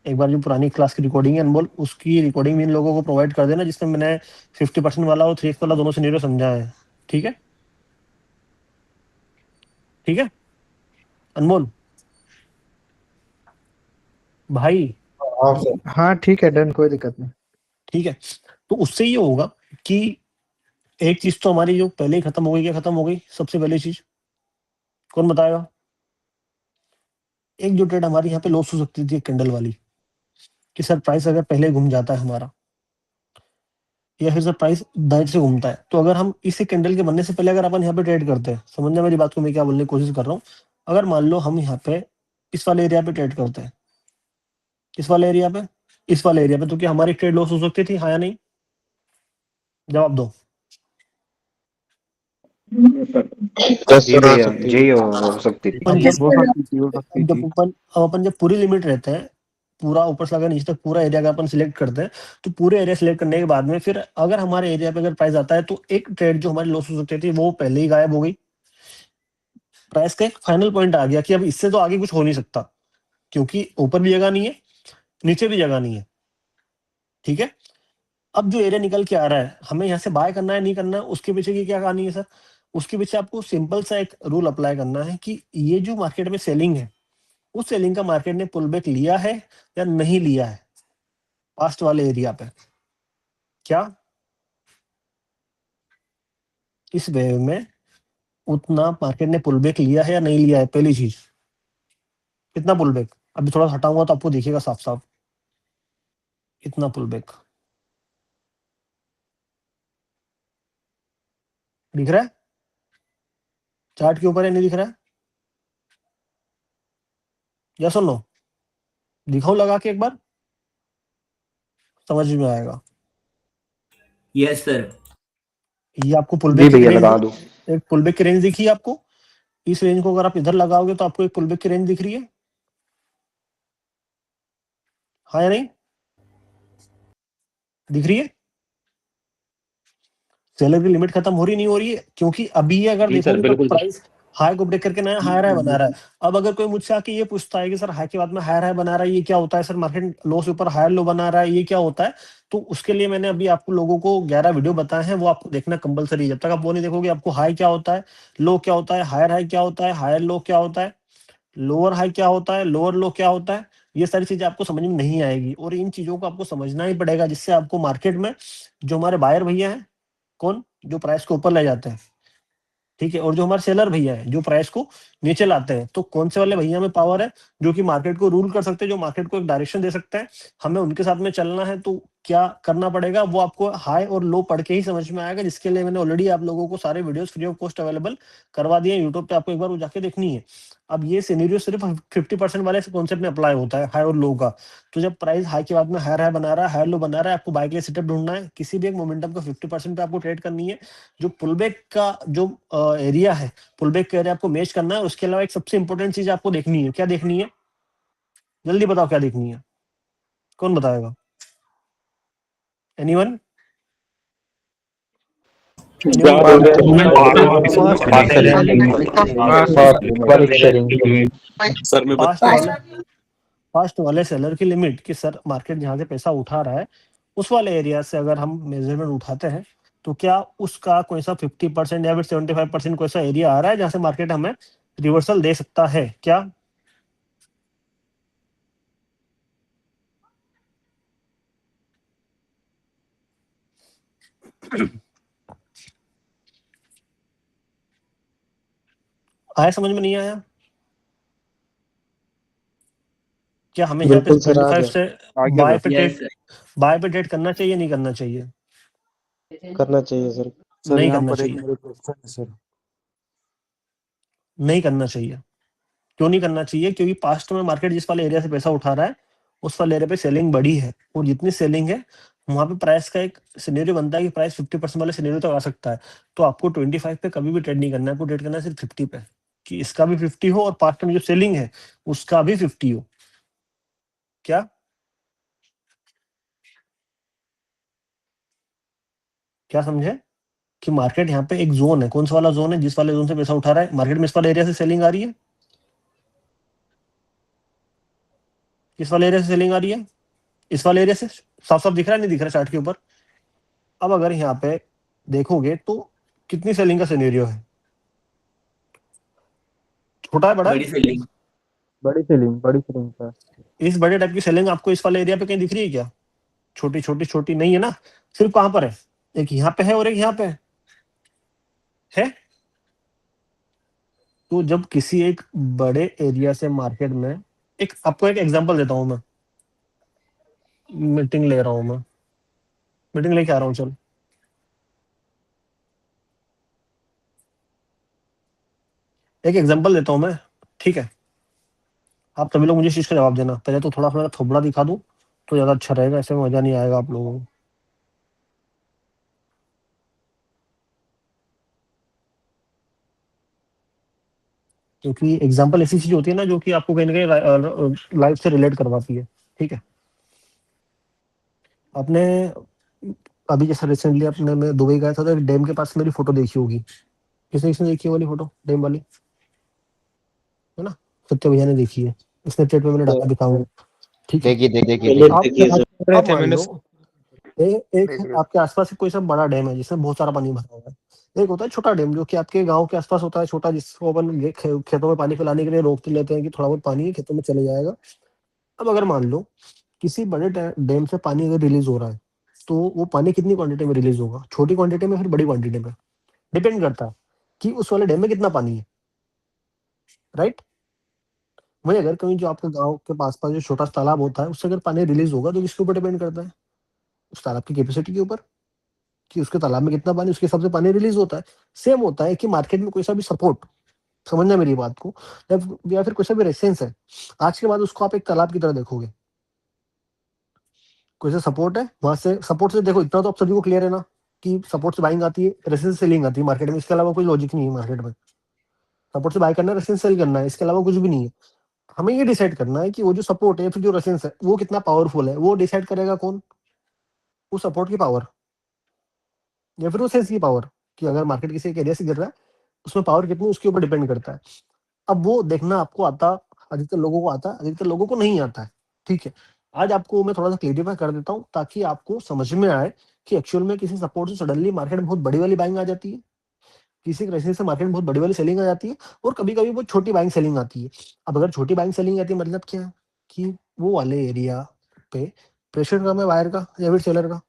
एक बार जो पुरानी क्लास की रिकॉर्डिंग है अनमोल, उसकी रिकॉर्डिंग भी इन लोगों को प्रोवाइड कर देना, जिसमें मैंने 50% वाला और 3x वाला दोनों सिनेरियो समझा है। ठीक है, ठीक है अनमोल भाई। हाँ ठीक है, डन, कोई दिक्कत नहीं। ठीक है, तो उससे ये होगा कि एक चीज तो हमारी जो पहले ही खत्म हो गई। क्या खत्म हो गई? सबसे पहली चीज कौन बताएगा? एक जो ट्रेड हमारी यहाँ पे लॉस हो सकती थी, कैंडल वाली, कि सर प्राइस अगर पहले घूम जाता है हमारा, या फिर सर प्राइस दाएं से घूमता है, तो अगर हम इसी कैंडल के बनने से पहले अगर अपन यहाँ पे ट्रेड करते हैं, समझना मेरी बात को मैं क्या बोलने की कोशिश कर रहा हूँ। अगर मान लो हम यहाँ पे इस वाले एरिया पे ट्रेड करते हैं, इस वाले एरिया पे, इस वाले एरिया पे, तो क्या हमारी ट्रेड लॉस हो सकती थी, हाँ या नहीं? जवाब दो। जी भैया, जी हो सकती थी। अपन जब हो सकती थी, हो सकती जब थी। अपन जब पूरी लिमिट रहते हैं, पूरा ऊपर से अगर नीचे तक पूरा एरिया का अपन सिलेक्ट करते हैं, तो पूरे एरिया सिलेक्ट करने के बाद में फिर अगर हमारे एरिया पे अगर प्राइस आता है, तो एक ट्रेड जो हमारी लॉस हो सकती थी वो पहले ही गायब हो गई। प्राइस का एक फाइनल पॉइंट आ गया कि अब इससे तो आगे कुछ हो नहीं सकता, क्योंकि ऊपर भी जगह नहीं है, नीचे भी जगह नहीं है। ठीक है, अब जो एरिया निकल के आ रहा है, हमें यहाँ से बाय करना है नहीं करना है, उसके पीछे की क्या कहानी है सर? उसके पीछे आपको सिंपल सा एक रूल अप्लाई करना है कि ये जो मार्केट में सेलिंग है, उस सेलिंग का मार्केट ने पुल बैक लिया है या नहीं लिया है पास्ट वाले एरिया पे। क्या इस वेव में उतना मार्केट ने पुल बैक लिया है या नहीं लिया है? पहली चीज, कितना पुल बैक? अभी थोड़ा हटाऊंगा तो आपको दिखेगा साफ साफ कितना पुल बैक दिख रहा है। चार्ट के ऊपर है, नहीं दिख रहा है? या सुन लो, दिखाऊं लगा के एक बार, समझ में आएगा। Yes sir. ये आपको पुल जी बैक की भैया, रेंज, लगा दो। एक पुल बैक की रेंज दिखी है आपको? इस रेंज को अगर आप इधर लगाओगे तो आपको एक पुल बैक की रेंज दिख रही है, हाँ या नहीं? दिख रही है? सेलर की लिमिट खत्म हो रही नहीं हो रही है? क्योंकि अभी ये अगर जी सर, देखोगे तो बिल्कुल सर। प्राइस हाई को ब्रेक करके नया हायर हाई बना रहा है। अब अगर कोई मुझसे आके ये पूछता है कि सर हाई के बाद में हायर हाई बना रहा है, ये क्या होता है सर? मार्केट लो से ऊपर हायर लो बना रहा है, ये क्या होता है? तो उसके लिए मैंने अभी आपको लोगों को 11 वीडियो बताए हैं, वो आपको देखना कंपलसरी है। जब तक आप वो नहीं देखोगे, आपको हाई क्या होता है, लो क्या होता है, हायर हाई क्या होता है, हायर लो क्या होता है, लोअर हाई क्या होता है, लोअर लो क्या होता है, ये सारी चीजें आपको समझ में नहीं आएगी। और इन चीजों को आपको समझना ही पड़ेगा, जिससे आपको मार्केट में जो हमारे बायर भैया हैं, कौन, जो प्राइस को ऊपर ले जाते हैं, ठीक है, और जो हमारे सेलर भैया हैं जो प्राइस को नीचे लाते हैं, तो कौन से वाले भैया में पावर है जो कि मार्केट को रूल कर सकते हैं, जो मार्केट को एक डायरेक्शन दे सकते हैं? हमें उनके साथ में चलना है, तो क्या करना पड़ेगा वो आपको हाई और लो पढ़ के ही समझ में आएगा, जिसके लिए मैंने ऑलरेडी आप लोगों को सारे videos free of cost available करवा दिए हैं यूट्यूब पे, आपको एक बार वो जाके देखनी है। अब ये सिनेरियो सिर्फ 50% वाले कॉन्सेप्ट में अप्लाई होता है, हाई और लो का। तो जब प्राइस हाई के बाद में हायर हाई बना रहा है, हायर लो बना रहा है, आपको बाय के लिए सेटअप ढूंढना है, किसी भी एक मोमेंटम का 50% पे आपको ट्रेड करनी है। जो पुलबैक का जो एरिया है, पुलबैक का एरिया आपको मैच करना है। उसके अलावा एक सबसे इंपॉर्टेंट चीज आपको देखनी है, क्या देखनी है? जल्दी बताओ क्या देखनी है, कौन बताएगा? एनीवन? फास्ट वाले सेलर की लिमिट, कि सर मार्केट जहां से पैसा उठा रहा है, उस वाले एरिया से अगर हम मेजरमेंट उठाते हैं, तो क्या उसका कोई सा 50% या फिर 75% कोई सा एरिया आ रहा है जहां से मार्केट हमें रिवर्सल दे सकता है? क्या आया? समझ में नहीं आया? क्या हमें यहाँ पे बिल्कुल सर, आ 25 गया। से आगे बाय बस पे ट्रेड, बाय पे ट्रेड करना चाहिए नहीं करना चाहिए? करना चाहिए सर। सर नहीं यहाँ करना पर एक चाहिए, मेरे क्वेश्चन है सर। नहीं करना चाहिए। क्यों नहीं करना चाहिए? क्योंकि पास्ट में मार्केट जिस वाले एरिया से पैसा उठा रहा है, उस वाले एरिया पे सेलिंग बढ़ी है, और जितनी सेलिंग है वहां पे प्राइस का एक सिनेरियो बनता है कि प्राइस 50% वाले सिनेरियो तक आ सकता है। तो आपको 25 पे कभी भी ट्रेड नहीं करना है, आपको ट्रेड करना है सिर्फ 50 पे, कि इसका भी 50 हो और पास्ट में जो सेलिंग है उसका भी 50 हो। क्या क्या समझे? कि मार्केट यहाँ पे एक जोन है, कौन सा वाला जोन है, जिस वाले जोन से पैसा उठा रहा है मार्केट में, इस वाले एरिया से सेलिंग आ रही है, इस वाले एरिया से सेलिंग आ रही है, इस वाले एरिया से साफ साफ दिख रहा है, नहीं दिख रहा चार्ट के ऊपर। अब अगर यहाँ पे देखोगे तो कितनी सेलिंग का सिनेरियो है, छोटा है बड़ा है? बड़ी सेलिंग सर। इस बड़े टाइप की सेलिंग आपको इस वाले एरिया पे कहीं दिख रही है क्या? छोटी छोटी छोटी नहीं है ना, सिर्फ कहां पर है, एक यहाँ पे है और एक यहाँ पे है। तो जब किसी एक बड़े एरिया से मार्केट में, एक आपको एक एग्जांपल देता हूं मैं, मीटिंग ले रहा हूं मैं, मीटिंग लेके आ रहा हूं, चल एक एग्जांपल देता हूं मैं, ठीक है? आप सभी लोग मुझे इस चीज का जवाब देना, पहले तो थोड़ा थोड़ा थोबड़ा दिखा दूं तो ज्यादा अच्छा रहेगा, ऐसे में मजा नहीं आएगा आप लोगों को। क्योंकि एग्जांपल ऐसी चीज होती है ना जो कि आपको कहीं ना कहीं लाइफ से रिलेट करवाती है, ठीक है? आपने अभी जैसा रिसेंटली अपने मैं दुबई गया था तो एक डैम के पास मेरी फोटो देखी होगी, किसने किसने देखी है वाली फोटो, डैम वाली, है ना? सत्य भैया ने देखी है, स्नैपचैट पे मैंने डाला दिखाऊंगा, ठीक है? देखिए आप मान लो एक आपके आसपास कोई सा बड़ा डैम है जिसमें बहुत सारा पानी भरा हुआ है, एक होता है छोटा डैम जो कि आपके गांव के आसपास होता है, छोटा, जिसको अपन खेतों में पानी पिलाने के लिए रोक लेते हैं कि थोड़ा बहुत पानी खेतों में चले जाएगा। अब अगर मान लो किसी बड़े डैम से पानी अगर रिलीज हो रहा है तो वो पानी कितनी क्वांटिटी में रिलीज होगा, छोटी क्वांटिटी में फिर बड़ी क्वांटिटी में, डिपेंड करता है कि उस वाले डैम में कितना पानी है, राइट? वही अगर कहीं जो आपके गांव के पास जो छोटा तालाब होता है उससे अगर पानी रिलीज होगा तो किसके ऊपर डिपेंड करता है, उस तालाब की कैपेसिटी के ऊपर, कि उसके तालाब में कितना पानी, उसके हिसाब से पानी रिलीज होता है। सेम होता है कि मार्केट में कोई सा भी सपोर्ट, समझना मेरी बात को, या फिर कोई सा भी रेजिस्टेंस है, आज के बाद उसको आप एक तालाब की तरह देखोगे। कोई सा सपोर्ट है, वहां से सपोर्ट से देखो, इतना तो आप सभी को क्लियर है ना कि सपोर्ट से बाइंग आती है, रेजिस्टेंस से सेलिंग आती है मार्केट में, इसके अलावा कोई लॉजिक नहीं है मार्केट में। सपोर्ट से बाय करना है, रेजिस्टेंस सेल करना है, इसके अलावा कुछ भी नहीं है। हमें ये डिसाइड करना है कि वो जो सपोर्ट है फिर जो रेजिस्टेंस है वो कितना पावरफुल है, वो डिसाइड करेगा कौन? वो सपोर्ट की पावर या फिर वो सेल्स की पावर, कि अगर मार्केट किसी एक एरिया से गिर रहा है उसमें पावर कितनी, उसके ऊपर डिपेंड करता है। अब वो देखना आपको आता, अधिकतर लोगों को आता है, अधिकतर लोगों को नहीं आता है, ठीक है? आज आपको मैं थोड़ा सा क्लियरिफाई कर देता हूँ ताकि आपको समझ में आए कि एक्चुअल में किसी सपोर्ट से सडनली मार्केट में बहुत बड़ी वाली बाइंग आ जाती है, किसी रेजिस्टेंस से मार्केट में बहुत बड़ी वाली सेलिंग आ जाती है, और कभी कभी बहुत छोटी बाइंग सेलिंग आती है। अब अगर छोटी बाइंग सेलिंग आती है मतलब क्या है कि वो वाले एरिया पे प्रेशर कम है बायर का या फिर सेलर का,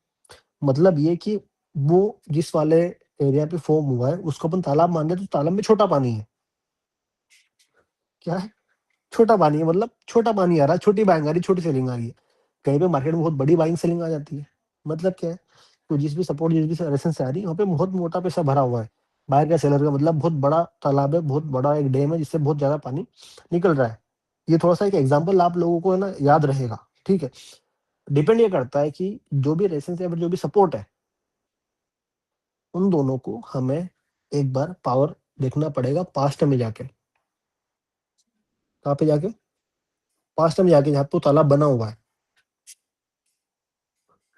मतलब ये कि वो जिस वाले एरिया पे फॉर्म हुआ है उसको अपन तालाब मान रहे, तो तालाब में छोटा पानी है, क्या है? छोटा पानी है, मतलब छोटा पानी आ रहा है, छोटी बाइंग आ रही है, छोटी सेलिंग आ रही है। कहीं पे मार्केट में बहुत बड़ी बाइंग सेलिंग आ जाती है, मतलब क्या है? तो जिस भी सपोर्ट, जिस भी रेजिस्टेंस आ रही है वहाँ पे बहुत मोटा पैसा भरा हुआ है, बायर का सेलर का, मतलब बहुत बड़ा तालाब है, बहुत बड़ा एक डैम है जिससे बहुत ज्यादा पानी निकल रहा है। ये थोड़ा सा एक एग्जाम्पल आप लोगों को है ना याद रहेगा, ठीक है? डिपेंड ये करता है कि जो भी रेजिस्टेंस या फिर जो भी सपोर्ट है उन दोनों को हमें एक बार पावर देखना पड़ेगा पास्ट में जाके, कहाँ पे जाके? पास्ट में जाके, जहाँ पे तालाब बना हुआ है।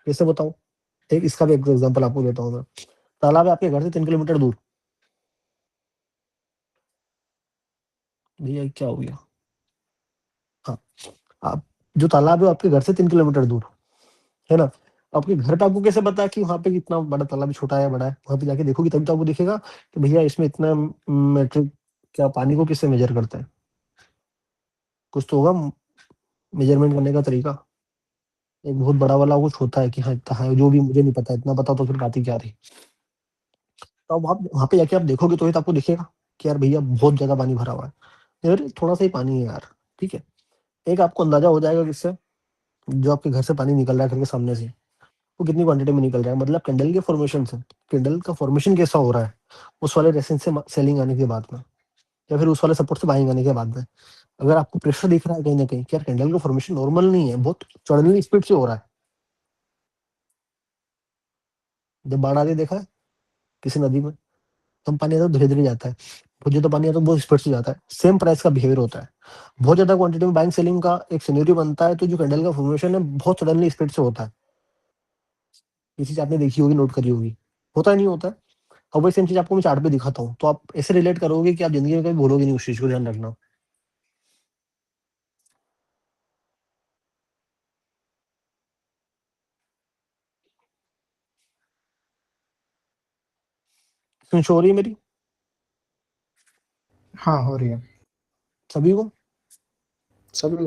कैसे बताऊं? एक इसका भी एक एग्जांपल आपको देता हूँ मैं। तालाब है आपके घर से 3 किलोमीटर दूर, भैया क्या हो गया? हाँ, आप जो तालाब है आपके घर से 3 किलोमीटर दूर है ना, आपके घर पे आपको कैसे पता है कि वहाँ पे कितना बड़ा तालाब है, छोटा है, बड़ा है? वहां पे जाके देखोगे तभी तो आपको दिखेगा कि भैया इसमें इतना मेट्रिक, क्या पानी को किससे मेजर करता है? कुछ तो होगा मेजरमेंट करने का तरीका, एक बहुत बड़ा वाला कुछ होता है कि हाँ इतना है, जो भी मुझे नहीं पता, इतना पता तो फिर बात ही क्या रही। तो अब आप वहां पे जाके आप देखोगे तो आपको दिखेगा कि यार भैया बहुत ज्यादा पानी भरा हुआ है, यार थोड़ा सा ही पानी है यार, ठीक है? एक आपको अंदाजा हो जाएगा किससे, जो आपके घर से पानी निकल रहा है घर के सामने से, वो कितनी क्वांटिटी में निकल रहा है, मतलब कैंडल के फॉर्मेशन से, कैंडल का फॉर्मेशन कैसा हो रहा है उस वाले रेसेंस से सेलिंग आने के बाद में, या फिर उस वाले सपोर्ट से बाइंग आने के बाद में। अगर आपको प्रेशर दिख रहा है कहीं ना कहीं कि यार कैंडल का फॉर्मेशन नॉर्मल नहीं है, बहुत सडनली स्पीड से हो रहा है, जब बाढ़ आ रही है देखा है किसी नदी में, कम पानी आता है धीरे धीरे जाता है, बहुत ज्यादा पानी आता है बहुत स्पीड से जाता है, सेम प्राइस का बिहेवियर होता है। बहुत ज्यादा क्वांटिटी में बाइंग सेलिंग का एक सिनेरियो बनता है तो जो कैंडल का फॉर्मेशन है बहुत सडनली स्पीड से होता है। ये चीज आपने देखी होगी, नोट करी होगी, होता है नहीं होता है? और वही सेम चीज आपको मैं चार्ट पे दिखाता हूँ, तो आप ऐसे रिलेट करोगे कि आप जिंदगी में कभी भूलोगे नहीं उस चीज को, ध्यान रखना। स्क्रीन शो हो रही है मेरी हाँ हो रही है सभी को? सभी को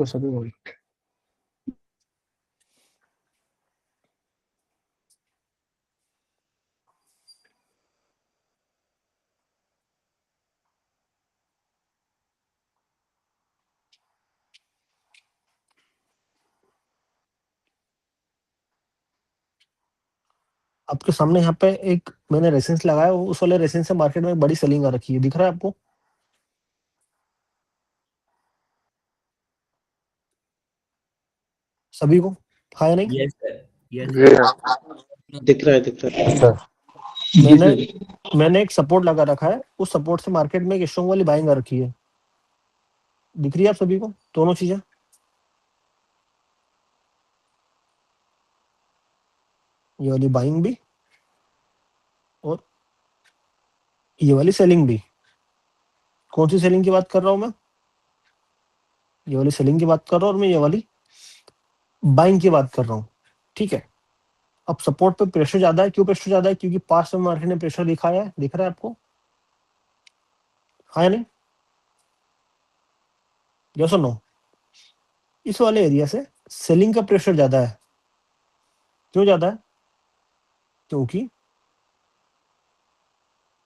आपके सामने यहाँ पे एक मैंने रेसेंस लगाया, उस वाले रेसेंस से मार्केट में बड़ी सेलिंग आ रखी है, दिख रहा है आपको? सभी को? हाँ या नहीं? दिख रहा है। मैंने एक सपोर्ट लगा रखा है, उस सपोर्ट से मार्केट में एक स्ट्रॉन्ग वाली बाइंग आ रखी है, दिख रही है आप सभी को दोनों चीजें? ये वाली बाइंग भी और ये वाली सेलिंग भी। कौन सी सेलिंग की बात कर रहा हूं मैं? ये वाली सेलिंग की बात कर रहा हूं और मैं ये वाली बाइंग की बात कर रहा हूं, ठीक है। अब सपोर्ट पे प्रेशर ज्यादा है, क्यों प्रेशर ज्यादा है? क्योंकि पास्ट में मार्केट ने प्रेशर दिखाया है, दिख रहा है आपको? हाँ या नहीं? यस और नो? इस वाले एरिया से सेलिंग का प्रेशर ज्यादा है। क्यों ज्यादा है? क्योंकि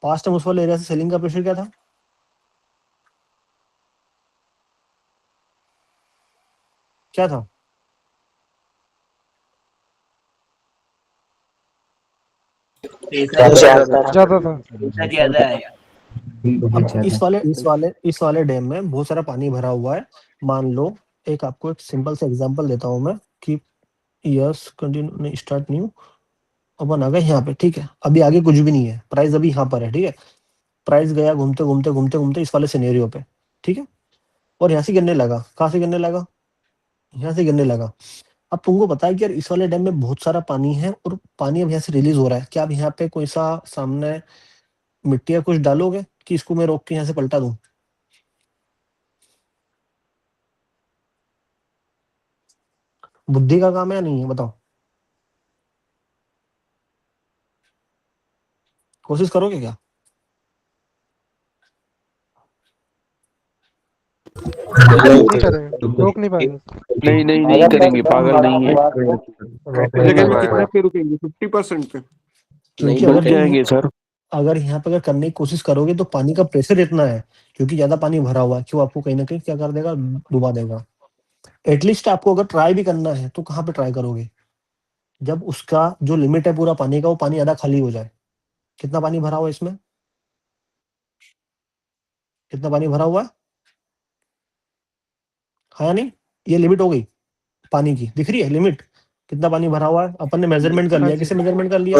पास्ट में उस वाले एरिया से सेलिंग का प्रेशर क्या था? क्या था? ज्यादा था। अब इस वाले डैम में बहुत सारा पानी भरा हुआ है। मान लो एक आपको एक सिंपल सा एग्जांपल देता हूं मैं कि यस कंटिन्यू नहीं स्टार्ट न्यू अपन आ गए यहाँ पे, ठीक है। अभी आगे कुछ भी नहीं है, प्राइस अभी यहाँ पर है, ठीक है। प्राइस गया घूमते घूमते घूमते घूमते इस वाले सिनेरियो पे, ठीक है, और यहाँ से गिरने लगा। कहाँ से गिरने लगा? यहाँ से गिरने लगा। अब तुमको पता है कि यार इस वाले डैम में बहुत सारा पानी है और पानी अब यहाँ से रिलीज हो रहा है, क्या आप यहाँ पे कोई सा सामने मिट्टी या कुछ डालोगे कि इसको मैं रोक के यहाँ से पलटा दूं? बुद्धि का काम है या नहीं है, बताओ? कोशिश करोगे क्या? नहीं करेंगे, रोक नहीं पाएंगे। नहीं करेंगे, पागल नहीं है। लेकिन कितने पे रुकेंगे? 50% पे। क्योंकि रुक जाएंगे सर। अगर यहाँ पे अगर करने की कोशिश करोगे तो पानी का प्रेशर इतना है, क्योंकि ज्यादा पानी भरा हुआ है, क्यों आपको कहीं ना कहीं क्या कर देगा, डुबा देगा। एटलीस्ट आपको अगर ट्राई भी करना है तो कहाँ पे ट्राई करोगे? जब उसका जो लिमिट है पूरा पानी का, वो पानी आधा खाली हो जाए। कितना पानी भरा हुआ है इसमें? कितना पानी भरा हुआ है? हाँ या नहीं? ये लिमिट हो गई पानी की, दिख रही है लिमिट कितना पानी भरा हुआ है? अपन ने मेजरमेंट कर लिया, किससे मेजरमेंट कर लिया?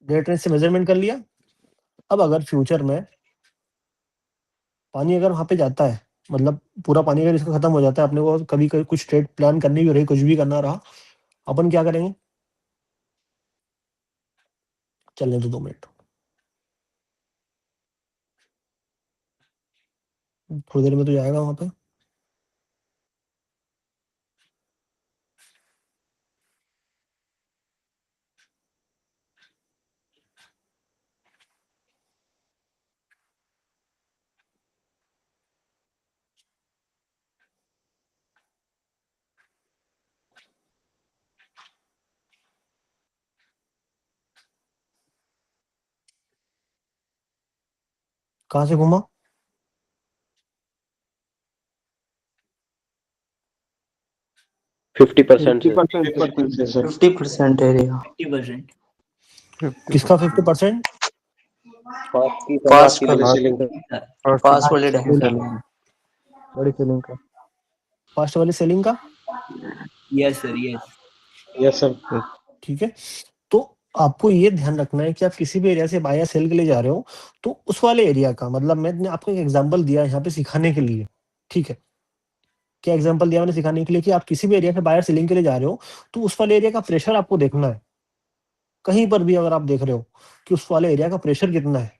डेट रेंज से मेजरमेंट कर लिया। अब अगर फ्यूचर में पानी अगर वहां पे जाता है, मतलब पूरा पानी अगर इसका खत्म हो जाता है, अपने को कभी कभी कुछ ट्रेड प्लान करनी भी रही, कुछ भी करना रहा, अपन क्या करेंगे? चलने दो 2 मिनट, थोड़ी देर में तो जाएगा वहां पे। कहाँ से घूमा? 50% एरिया किसका 50%? फास्ट वाले सेलिंग बड़ी सेलिंग का। फास्ट वाली सेलिंग का? यस सर ठीक है। तो आपको ये ध्यान रखना है कि आप किसी भी एरिया से बाय या सेल के लिए जा रहे हो तो उस वाले एरिया का, मतलब मैंने आपको एक एग्जांपल दिया यहाँ पे सिखाने के लिए, ठीक है। क्या एग्जांपल दिया मैंने सिखाने के लिए कि आप किसी भी एरिया से बायर सेलिंग के लिए जा रहे हो तो उस वाले एरिया का प्रेशर आपको देखना है। कहीं पर भी अगर आप देख रहे हो कि उस वाले एरिया का प्रेशर कितना है,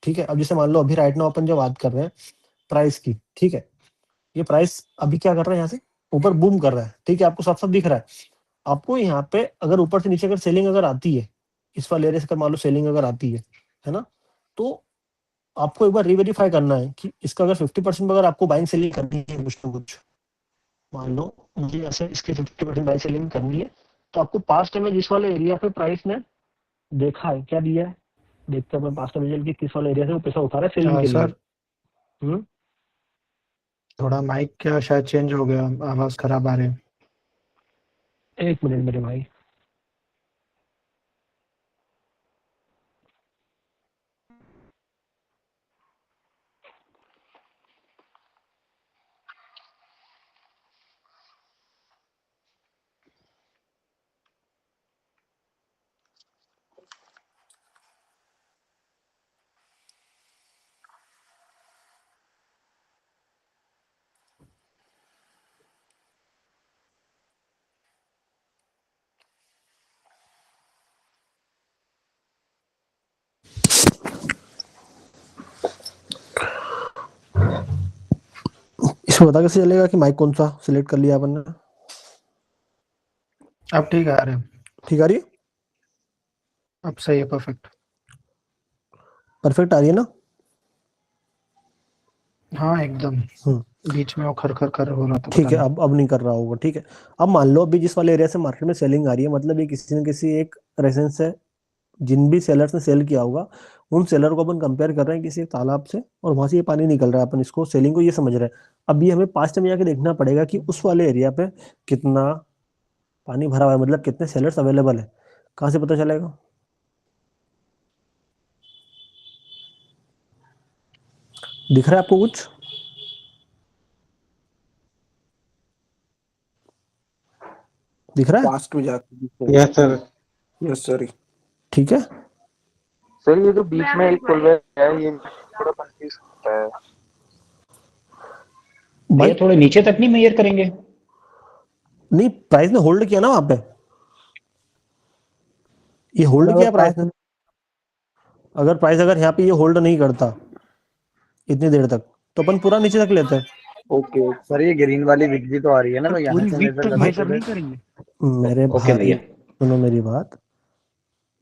ठीक है। अब जैसे मान लो अभी राइट नाउ अपन जो बात कर रहे हैं प्राइस की, ठीक है, ये प्राइस अभी क्या कर रहा है, यहाँ से ऊपर बूम कर रहा है, ठीक है, आपको साफ साफ दिख रहा है। आपको यहाँ पे अगर ऊपर से नीचे अगर सेलिंग अगर आती है, इस वाले एरिया से मान लो सेलिंग अगर आती है ना, तो आपको एक बार रीवेरीफाई करना है कि इसका अगर 50% अगर आपको बाइंग सेलिंग करनी है कुछ ना कुछ, मान लो मुझे ऐसे इसके 50% बाइंग सेलिंग करनी है, तो आपको पास्ट में जिस वाले एरिया पे प्राइस ने देखा है, क्या दिया है, देखते हैं पास्ट में कि किस वाले एरिया से वो पैसा उठा रहा है सेलिंग के लिए। सर थोड़ा माइक क्या शायद चेंज हो गया, आवाज खराब आ रही है। एक मिनट मेरे भाई। इसमें पता कैसे चलेगा कि माइक कौन सा सिलेक्ट कर लिया अपन ने? अब ठीक आ रहे हैं, ठीक आ रही है, अब सही है, परफेक्ट परफेक्ट आ रही है ना? हाँ एकदम। बीच में वो खर खर खर हो रहा था। ठीक है, अब नहीं कर रहा होगा, ठीक है। अब मान लो अभी जिस वाले एरिया से मार्केट में सेलिंग आ रही है, मतलब ये किसी न किसी एक रेफरेंस से जिन भी सेलर्स ने सेल किया होगा, उन सेलर को अपन कंपेयर कर रहे हैं किसी एक तालाब से, और वहां से ये पानी निकल रहा है, अपन इसको सेलिंग को ये समझ रहे हैं। अब ये हमें पास्ट में जाके देखना पड़ेगा कि उस वाले एरिया पे कितना पानी भरा हुआ है, मतलब कितने सेलर्स अवेलेबल है। कहाँ से पता चलेगा? दिख रहा है आपको कुछ? दिख रहा है? पास्ट में जाके। Yes sir. Yes sir. ठीक है सर ये जो बीच में एक पुल है ये थोड़ा कंफ्यूज होता है भाई। थोड़े नीचे तक नहीं मेजर करेंगे? नहीं, प्राइस ने होल्ड किया ना वहां पे, ये होल्ड किया प्राइस ने। अगर प्राइस अगर यहाँ पे ये होल्ड नहीं करता इतनी देर तक, तो अपन पूरा नीचे तक लेते हैं। ओके सर, ये ग्रीन वाली बिजली तो आ रही है ना, तो यहाँ से मेजर नहीं करेंगे। मेरे भाई सुनो मेरी बात,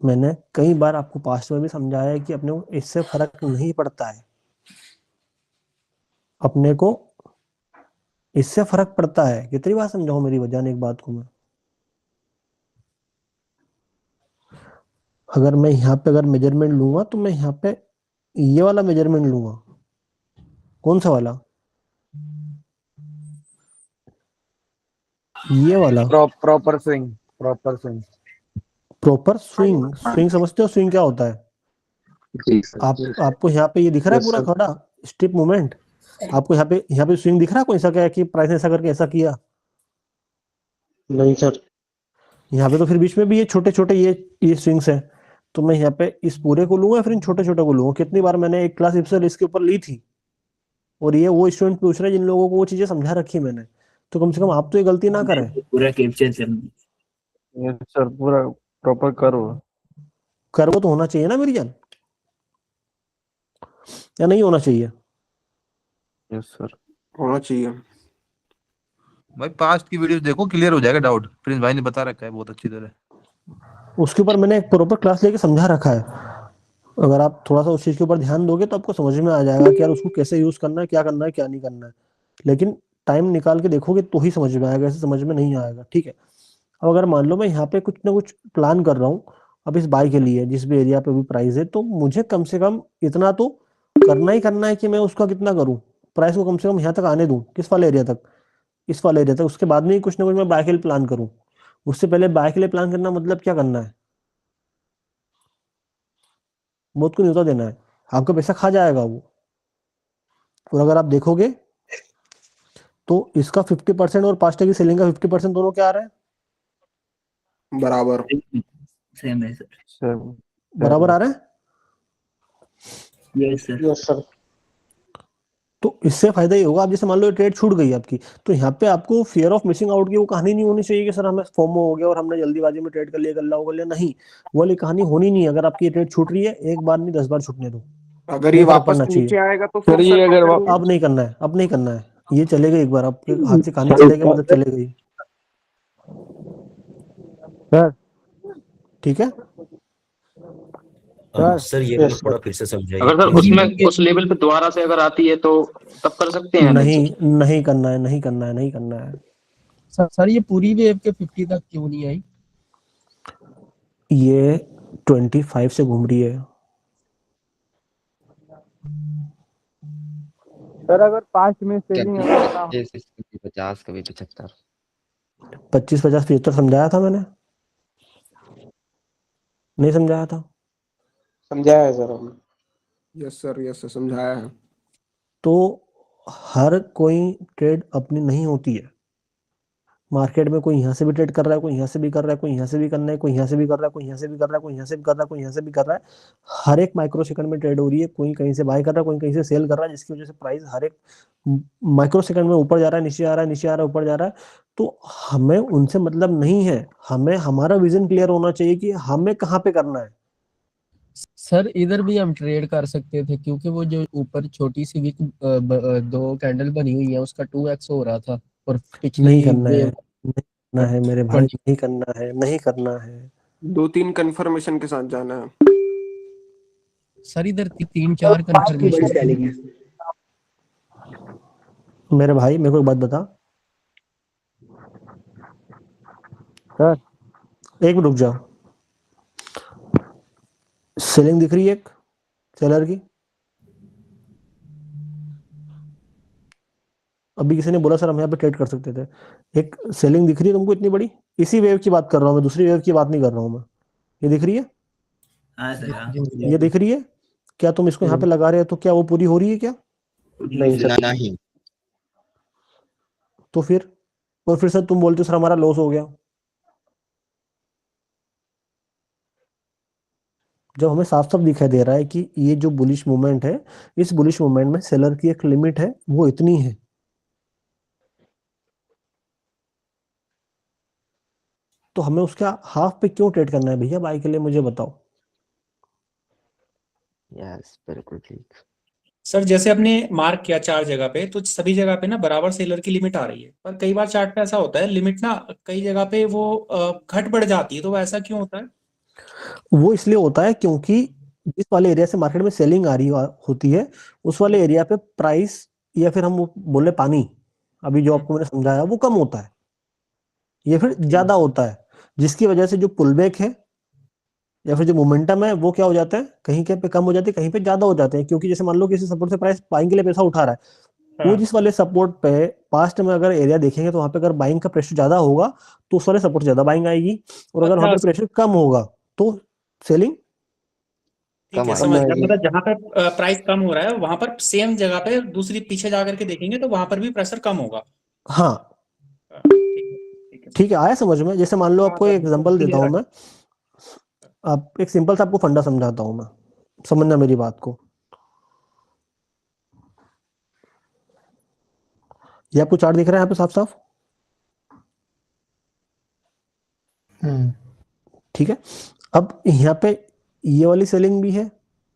मैंने कई बार आपको पास्ट में भी समझाया है कि अपने को इससे फर्क नहीं पड़ता है, अपने को इससे फर्क पड़ता है। कितनी बार समझाऊं मेरी वजह ने एक बात को मैं? अगर मैं यहाँ पे अगर मेजरमेंट लूंगा तो मैं यहाँ पे ये वाला मेजरमेंट लूंगा। कौन सा वाला? ये वाला proper swing. Proper swing. Proper swing. Swing समझते हो स्विंग क्या होता है? आपको यहाँ पे ये दिख रहा है पूरा खड़ा स्ट्रिप मूवमेंट, आपको यहाँ पे स्विंग दिख रहा है कोई सा? क्या है कि प्राइस ने ऐसा करके ऐसा किया? नहीं सर। यहाँ पे तो फिर बीच में भी ये छोटे छोटे ये स्विंग्स हैं, तो मैं यहाँ पे इस पूरे को लूंगा फिर इन छोटे छोटे को लूंगा। कितनी बार मैंने एक क्लास इसके ऊपर ली थी, और ये वो स्टूडेंट पूछ रहे हैं जिन लोगों को वो चीजें समझा रखी मैंने, तो कम से कम आप तो ये गलती ना करें। पूरा कैप्चर करना। यस सर, पूरा प्रॉपर कर्व तो होना चाहिए ना मेरी जान, या नहीं होना चाहिए? यस सर, होना चाहिए भाई। पास्ट की वीडियोस देखो, क्लियर हो जाएगा डाउट। प्रिंस भाई ने बता रखा है बहुत अच्छी तरह। उसके ऊपर मैंने एक प्रॉपर क्लास लेके समझा रखा है। अगर आप थोड़ा सा उस चीज के ऊपर ध्यान दोगे तो आपको समझ में आ जाएगा कि यार उसको कैसे यूज करना है, क्या करना है, क्या नहीं करना है। लेकिन टाइम निकाल के देखोगे तो ही समझ में आएगा, ऐसे समझ में नहीं आएगा, ठीक है। अब अगर मान लो मैं यहाँ पे कुछ ना कुछ प्लान कर रहा हूँ अब इस बाई के लिए, जिस भी एरिया पे भी प्राइस है, तो मुझे कम से कम इतना तो करना ही करना है कि मैं उसका कितना करूँ, प्राइस को कम से कम यहाँ तक आने दूं। किस वाले एरिया तक? इस वाले एरिया तक। उसके बाद में ही कुछ ना कुछ मैं बाय के लिए प्लान करूँ। उससे पहले बाय के लिए प्लान करना मतलब क्या करना है? बहुत को न्यूज़ा देना है, आपका पैसा खा जाएगा वो। और अगर आप देखोगे तो इसका 50% और पास्टे की सेलिंग का 50% दोनों क्या आ रहा है? बराबर सेम है सर। बराबर आ रहा है। Yes sir. Yes sir. तो इससे फायदा ये होगा, आप जैसे मान लो ट्रेड छूट गई आपकी, तो यहाँ पे आपको फियर ऑफ मिसिंग आउट की वो कहानी नहीं होनी चाहिए कि सर हमें फोमो हो गया और हमने जल्दीबाजी में ट्रेड कर लिया, गल्ला हो गया। नहीं, वो वाली कहानी होनी नहीं है। अगर आपकी ट्रेड छूट रही है, एक बार नहीं 10 बार छूटने दो, अगर ये नहीं फर्क वापस पड़ना नीचे चाहिए। आएगा तो फिर ये अगर अब नहीं करना है, अब नहीं करना है, ये चलेगा एक बार आपके हाथ से कहानी चलेगा, मतलब चले गई, ठीक है। सर ये वाला थोड़ा फिर से समझाइए अगर सर please। उसमें उस लेवल पे दोबारा से अगर आती है तो तब कर सकते हैं नहीं एनालिसिस। नहीं करना है, नहीं करना है, नहीं करना है। सर ये पूरी वेव के 50 तक क्यों नहीं आई? ये 25 से घूम रही है। सर अगर 5 में सेलिंग अगर ना हो 50 कभी 75। 25, 50, 75 समझाया था मैंने, नहीं समझाया था? समझाया है सर हमने। यस सर समझाया है। तो हर कोई ट्रेड अपनी नहीं होती है। मार्केट में कोई यहाँ से भी ट्रेड कर रहा है, कोई यहाँ से भी कर रहा है, कोई यहाँ से भी करना है, कोई यहाँ से भी कर रहा है, कोई यहाँ से भी कर रहा है, कोई यहाँ से भी कर रहा है, कोई यहाँ से भी कर रहा है। हर एक माइक्रो सेकंड में ट्रेड हो रही है, कोई कहीं से बाय कर रहा है, कोई कहीं से सेल कर रहा है, जिसकी वजह से प्राइस हर एक माइक्रो सेकंड में ऊपर जा रहा है, नीचे आ रहा है, नीचे आ रहा है, ऊपर जा रहा है। तो हमें उनसे मतलब नहीं है, हमें हमारा विजन क्लियर होना चाहिए कि हमें कहाँ पे करना है। सर इधर भी हम ट्रेड कर सकते थे, क्योंकि वो जो ऊपर छोटी सी विक 2 कैंडल बनी हुई है, उसका 2x हो रहा था, और पिछली नहीं करना है, वेव नहीं करना है मेरे भाई, नहीं करना है, नहीं करना है। 2-3 कंफर्मेशन के साथ जाना है। सर इधर 3-4 कंफर्मेशन। मेरे भाई मेरे को एक बात बता सर, एक मिनट रुक जाओ। सेलिंग दिख रही है एक सेलर की? अभी किसी ने बोला सर हम यहाँ पे ट्रेड कर सकते थे, एक सेलिंग दिख रही है तुमको इतनी बड़ी? इसी वेव की बात कर रहा हूँ मैं, दूसरी वेव की बात नहीं कर रहा हूँ मैं। ये दिख रही है? ये दिख रही है? क्या तुम इसको यहाँ पे लगा रहे हो तो क्या वो पूरी हो रही है क्या? नहीं तो फिर, और फिर सर तुम बोलते हो सर हमारा लॉस हो गया। जब हमें साफ साफ दिखाई दे रहा है कि ये जो बुलिश मूवमेंट है, इस बुलिश मूवमेंट में सेलर की एक लिमिट है, वो इतनी है। तो हमें उसका हाफ पे क्यों ट्रेड करना है भैया बाय के लिए, मुझे बताओ। यस बिल्कुल ठीक। सर जैसे आपने मार्क किया 4 जगह पे, तो सभी जगह पे ना बराबर सेलर की लिमिट आ रही है, पर कई बार चार्ट पे ऐसा होता है लिमिट ना कई जगह पे वो घट बढ़ जाती है, तो वो ऐसा क्यों होता है? वो इसलिए होता है क्योंकि जिस वाले एरिया से मार्केट में सेलिंग आ रही होती है, उस वाले एरिया पे प्राइस, या फिर हम वो बोले पानी, अभी जो आपको मैंने समझाया, वो कम होता है या फिर ज्यादा होता है, जिसकी वजह से जो पुलबैक है या फिर जो मोमेंटम है वो क्या हो जाता है, कहीं के पे कम हो जाते हैं, कहीं पे ज्यादा हो जाते हैं। क्योंकि जैसे मान लो किसी सपोर्ट से प्राइस बाइंग के लिए पैसा उठा रहा है, वो जिस वाले सपोर्ट पे पास्ट में अगर एरिया देखेंगे तो वहां पे अगर बाइंग का प्रेशर ज्यादा होगा तो उस वाले सपोर्ट ज्यादा बाइंग आएगी, और अगर वहां पे प्रेशर कम होगा तो सेलिंग ठीक है, समझ गया। मतलब जहां पे प्राइस कम हो रहा है वहां पर सेम जगह पे दूसरी पीछे जाकर के देखेंगे तो वहां पर भी प्रेशर कम होगा। हाँ ठीक है, आया समझ में? जैसे मान लो आपको एक एग्जांपल देता हूं मैं, आप एक सिंपल सा आपको फंडा समझाता हूं मैं, समझना मेरी बात को। ये आपको चार्ट दिख रहा है यहाँ पे साफ साफ? ठीक है, अब यहाँ पे ये वाली सेलिंग भी है,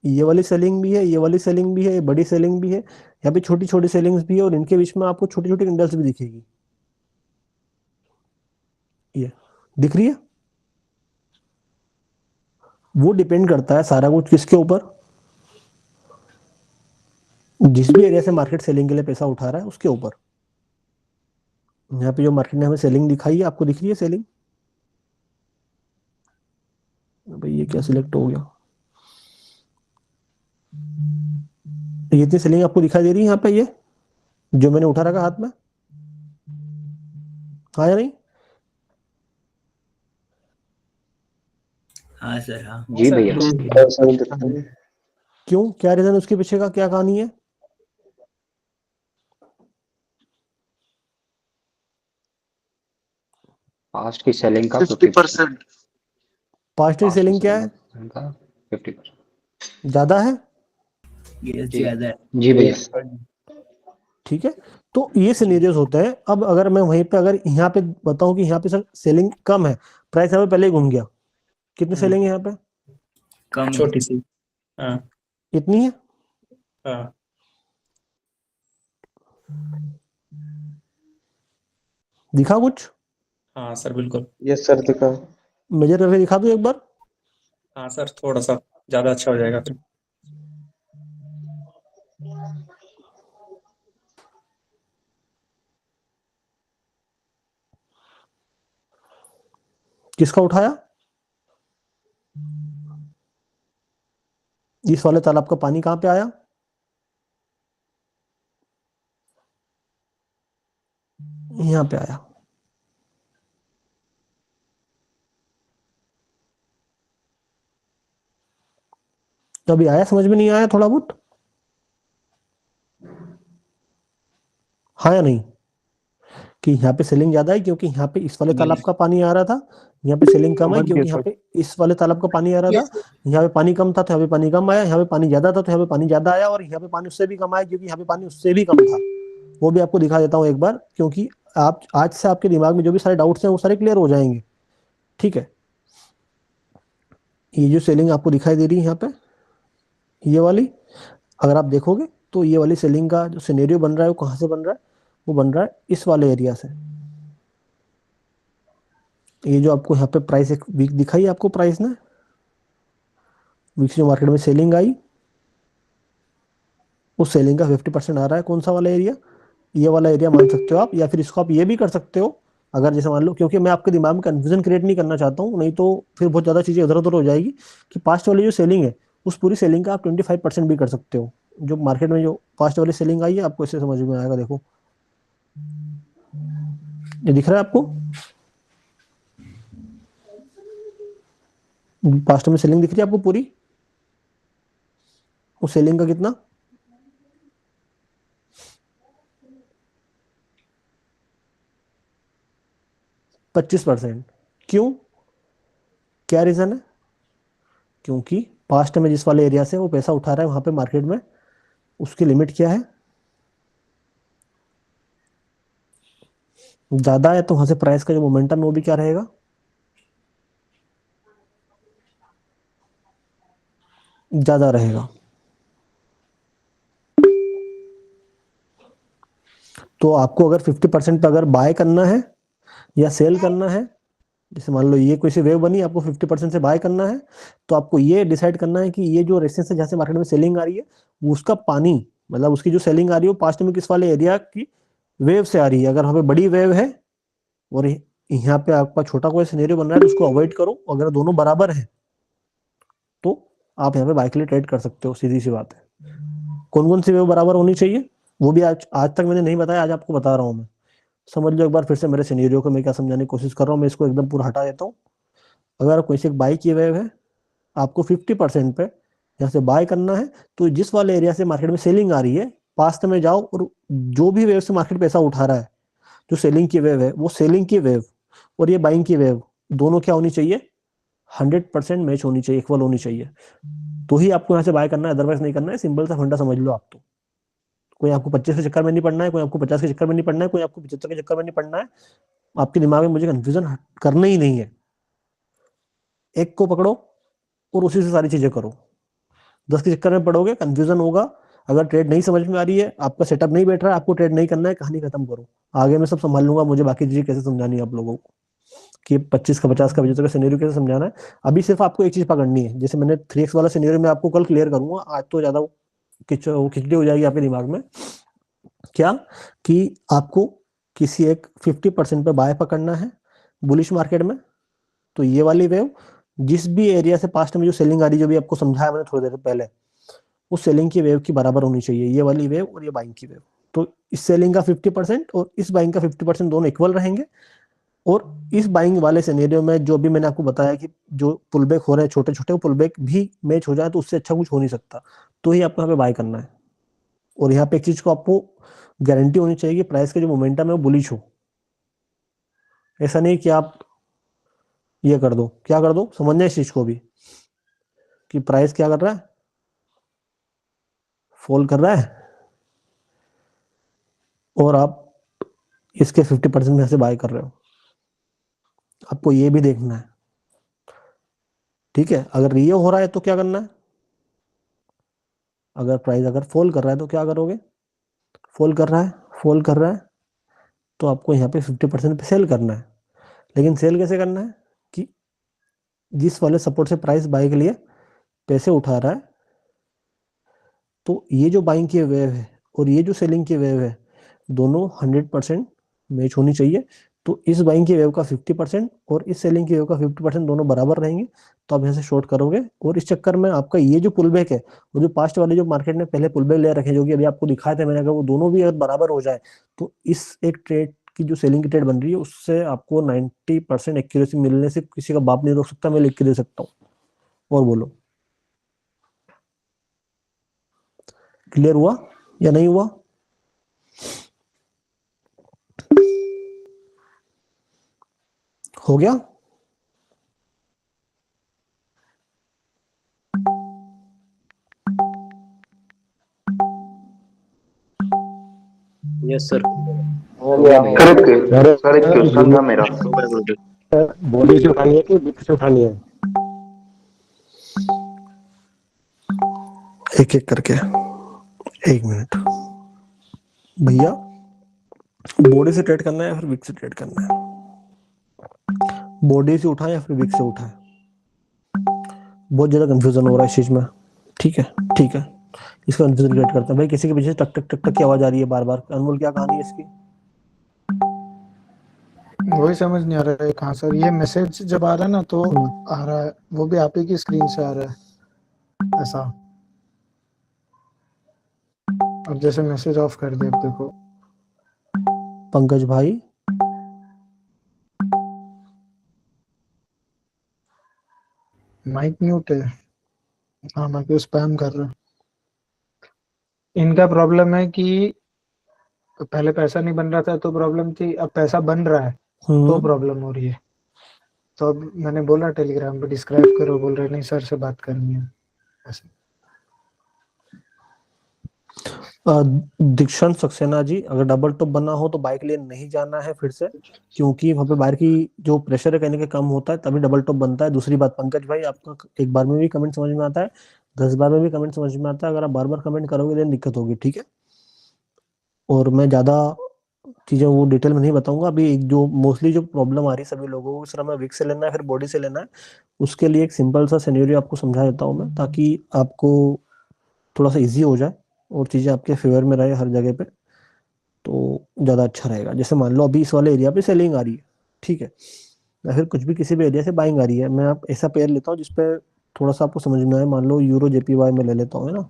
ये वाली सेलिंग भी है, ये वाली सेलिंग भी है, ये बड़ी सेलिंग भी है, यहाँ पे छोटी छोटी सेलिंग्स भी है, और इनके बीच में आपको छोटी छोटी कैंडल्स भी दिखेगी। ये दिख रही है? वो डिपेंड करता है सारा कुछ किसके ऊपर? जिस भी एरिया से मार्केट सेलिंग के लिए पैसा उठा रहा है उसके ऊपर। यहाँ पे जो मार्केट ने हमें सेलिंग दिखाई है, आपको दिख रही है सेलिंग? भाई ये क्या सिलेक्ट हो गया? ये इतनी सेलिंग आपको दिखाई दे रही है यहाँ पे, ये जो मैंने उठा रखा हाथ में, हाँ या नहीं? हाँ सर हाँ जी भैया। क्यों, क्या रीजन उसके पीछे का, क्या कहानी है? पास्ट की सेलिंग का 50%। पास्ट की सेलिंग क्या है? 50% ज्यादा है? ये ज्यादा है। जी भैया। ठीक है, तो ये सिनेरियोस होते हैं। अब अगर मैं वहीं पे अगर यहाँ पे बताऊं कि यहाँ पे सर सेलिंग कम है, प्राइस यहाँ पे पहले ही घूम गया, कितनी सेलिंग है यहाँ पे? कम छोटी सी। हाँ इतनी है। हाँ दिखा कुछ? हाँ सर बिल्कुल। यस सर दिखा। मेजर करके दिखा दो एक बार। हाँ सर थोड़ा सा ज्यादा अच्छा हो जाएगा फिर। किसका उठाया? इस वाले तालाब का पानी कहाँ पे आया? यहाँ पे आया। तो अभी आया, समझ में नहीं आया थोड़ा बहुत? हाँ या नहीं? कि यहाँ पे सेलिंग ज्यादा है क्योंकि यहाँ पे इस वाले तालाब का पानी आ रहा था, यहाँ पे सेलिंग कम है क्योंकि यहाँ पे इस वाले तालाब का पानी आ रहा था। यहाँ पे पानी कम था तो यहाँ पे पानी कम आया, यहाँ पे पानी ज्यादा था तो यहाँ पे पानी ज्यादा आया, और यहाँ पे पानी उससे भी कम आया क्योंकि यहाँ पे पानी उससे भी कम था। वो भी आपको दिखा देता हूँ एक बार, क्योंकि आप आज से आपके दिमाग में जो भी सारे डाउट्स हैं वो सारे क्लियर हो जाएंगे। ठीक है, ये जो सेलिंग आपको दिखाई दे रही है यहाँ पे, ये वाली, अगर आप देखोगे तो ये वाली सेलिंग का जो सिनेरियो बन रहा है वो कहाँ से बन रहा है? वो बन रहा है इस वाले एरिया से। ये जो आपको यहाँ पे प्राइस एक वीक दिखाई आपको, प्राइस ने वीक जो मार्केट में सेलिंग आई, उस सेलिंग का 50% आ रहा है। कौन सा वाला एरिया? ये वाला एरिया मान सकते हो आप, या फिर इसको आप ये भी कर सकते हो अगर जैसे मान लो, क्योंकि मैं आपके दिमाग में कंफ्यूजन क्रिएट नहीं करना चाहता हूँ, नहीं तो फिर बहुत ज्यादा चीजें इधर उधर हो जाएगी। कि पास्ट वाली जो सेलिंग है उस पूरी सेलिंग का आप 25% भी कर सकते हो। जो मार्केट में जो पास्ट वाली सेलिंग आई है आपको इससे समझ में आएगा। देखो ये दिख रहा है आपको, पास्ट में सेलिंग दिख रही है आपको पूरी। उस सेलिंग का कितना? 25%। क्यों? क्या रीजन है? क्योंकि पास्ट में जिस वाले एरिया से वो पैसा उठा रहा है वहां पे मार्केट में उसकी लिमिट क्या है? ज्यादा है, तो वहां से प्राइस का जो मोमेंटम है वो भी क्या रहेगा? ज्यादा रहेगा। तो आपको अगर 50% पे अगर बाय करना है या सेल करना है, जैसे मान लो ये कोई सी वेव बनी, आपको 50% से बाय करना है, तो आपको ये डिसाइड करना है कि ये जो रेजिस्टेंस है जहां से मार्केट में सेलिंग आ रही है, वो उसका पानी, मतलब उसकी जो सेलिंग आ रही है वो पास्ट में किस वाले एरिया की वेव से आ रही है। अगर वहां पे बड़ी वेव है और यहाँ पे आपका छोटा कोई सिनेरियो बन रहा है तो उसको अवॉइड करो। अगर दोनों बराबर है तो आप यहाँ पे बाय के लिए ट्रेड कर सकते हो, सीधी सी बात है। कौन कौन सी वेव बराबर होनी चाहिए वो भी आज तक मैंने नहीं बताया, आज आपको बता रहा हूँ मैं। समझ लो एक बार फिर से मेरे सिनेरियो को मैं क्या समझाने की कोशिश कर रहा हूँ। मैं इसको एकदम पूरा हटा देता हूँ। अगर कोई से एक बाई की वेव है, आपको 50% पे यहाँ से बाय करना है, तो जिस वाले एरिया से मार्केट में सेलिंग आ रही है पास्ट में जाओ, और जो भी वेव से मार्केट पैसा उठा रहा है, जो सेलिंग की वेव है, वो सेलिंग की वेव और ये बाइंग की वेव दोनों क्या होनी चाहिए? 100% मैच होनी चाहिए, इक्वल होनी चाहिए, तो ही आपको यहाँ से बाय करना है, अदरवाइज नहीं करना है। सिंपल सा फंडा समझ लो आप। तो कोई आपको 25 के चक्कर में नहीं पड़ना है, कोई आपको 50 के चक्कर में नहीं पड़ना है, कोई आपको 75 के चक्कर में नहीं पड़ना है। आपके दिमाग में मुझे कंफ्यूजन करना ही नहीं है। एक को पकड़ो और उसी से सारी चीजें करो। 10 के चक्कर में पड़ोगे, कंफ्यूजन होगा। अगर ट्रेड नहीं समझ में आ रही है, आपका सेटअप नहीं बैठ रहा है, आपको ट्रेड नहीं करना है, कहानी खत्म करो। आगे मैं सब संभाल लूंगा, मुझे बाकी चीजें कैसे समझानी है आप लोगों को, कि 25 का 50 का 75 का सिनेरियो कैसे समझाना है। अभी सिर्फ आपको एक चीज पकड़नी है, जैसे मैंने 3x वाला सिनेरियो में आपको कल क्लियर करूंगा, आज तो ज्यादा खिचड़ी हो जाएगी आपके दिमाग में। क्या कि आपको किसी एक 50% पे बाय पकड़ना है बुलिश मार्केट में, तो ये वाली वेव जिस भी एरिया से पास्ट में जो सेलिंग आ रही, जो भी आपको समझाया मैंने थोड़ी देर पहले, उस सेलिंग की वेव की बराबर होनी चाहिए, ये वाली वेव और ये बाइंग की वेव। तो इस सेलिंग का 50% और इस बाइंग का 50% दोनों इक्वल रहेंगे। और इस बाइंग वाले सिनेरियो में जो भी मैंने आपको बताया कि जो पुलबैक हो रहे हैं छोटे छोटे, वो पुलबैक भी मैच हो जाए तो उससे अच्छा कुछ हो नहीं सकता, तो ही आपको यहाँ पे बाय करना है। और यहाँ पे एक चीज को आपको गारंटी होनी चाहिए कि प्राइस का जो मोमेंटम है वो बुलिश हो। ऐसा नहीं कि आप ये कर दो, क्या कर दो, समझना इस चीज को भी कि प्राइस क्या कर रहा है, फॉल कर रहा है, और आप इसके 50% में से बाय कर रहे हो, आपको ये भी देखना है, ठीक है। अगर ये हो रहा है तो क्या करना है, अगर प्राइस अगर फॉल कर रहा है तो क्या करोगे, फॉल कर रहा है तो आपको यहाँ पे 50% पे सेल करना है। लेकिन सेल कैसे करना है कि जिस वाले सपोर्ट से प्राइस बाय के लिए पैसे उठा रहा है, तो ये जो बाइंग की वेव है और ये जो सेलिंग की वेव है, दोनों 100% मैच होनी चाहिए। तो इस बाइंग की वेव का 50% और इस सेलिंग की वेव का 50% दोनों बराबर रहेंगे, तो आप यहाँ से शॉर्ट करोगे। और इस चक्कर में आपका ये जो पुल बैक है, वो जो पास्ट वाले जो मार्केट ने पहले पुल बैक ले रखे, जो कि अभी आपको दिखाए थे मैंने, अगर वो दोनों भी अगर बराबर हो जाए, तो इस एक ट्रेड की जो सेलिंग की ट्रेड बन रही है, उससे आपको 90% एक्यूरेसी मिलने से किसी का बाप नहीं रोक सकता, मैं लिख के दे सकता हूँ। और बोलो, क्लियर हुआ या नहीं हुआ? हो गया? Yes sir. सर एक क्वेश्चन था मेरा। बॉडी से उठानी है कि विक से उठानी है? एक एक करके, एक मिनट भैया, बॉडी से ट्रेड करना है या फिर विक से ट्रेड करना है? बॉडी से उठाए या फिर विक से उठाए? बहुत ज्यादा कंफ्यूजन हो रहा है इस चीज में। ठीक है, ठीक है, इसका कंफ्यूजन क्रिएट करते हैं। भाई किसी के पीछे टक टक टक टक की आवाज आ रही है बार बार, अनमोल क्या कहानी है इसकी? वही समझ नहीं आ रहा है कहाँ सर, ये मैसेज जब आ रहा है ना तो आ रहा है, वो भी आप ही की स्क्रीन से आ रहा है ऐसा। अब जैसे मैसेज ऑफ कर दे, अब देखो। पंकज भाई, माइक म्यूट है। हाँ, मैं तो स्पैम कर रहा हूँ। इनका प्रॉब्लम है कि पहले पैसा नहीं बन रहा था तो प्रॉब्लम थी, अब पैसा बन रहा है तो प्रॉब्लम हो रही है। तो अब मैंने बोला टेलीग्राम पे डिस्क्राइब करो, बोल रहे नहीं सर से बात करनी है ऐसे। दीक्षांत सक्सेना जी, अगर डबल टॉप बना हो तो बाइक लिए नहीं जाना है फिर से, क्योंकि वहां पे बाहर की जो प्रेशर है कहने का कम होता है, तभी डबल टॉप बनता है। दूसरी बात, पंकज भाई आपका एक बार में भी कमेंट समझ में आता है, 10 बार में भी कमेंट समझ में आता है, अगर आप बार बार कमेंट करोगे तो दिक्कत होगी, ठीक है। और मैं ज्यादा चीजें वो डिटेल में नहीं बताऊंगा अभी। एक जो मोस्टली जो प्रॉब्लम आ रही है सभी लोगों को, सर हमें विक से लेना है फिर बॉडी से लेना है, उसके लिए एक सिंपल सा सिनेरियो आपको समझा देता हूँ मैं, ताकि आपको थोड़ा सा इजी हो जाए और चीजें आपके फेवर में रहे हर जगह पे, तो ज्यादा अच्छा रहेगा। जैसे मान लो अभी इस वाले एरिया पे सेलिंग आ रही है, ठीक है, या फिर कुछ भी किसी भी एरिया से बाइंग आ रही है, मैं आप ऐसा पेयर लेता हूँ जिसपे थोड़ा सा आपको समझ में आए। मान लो यूरो जेपीवाई में ले लेता हूँ, है ना,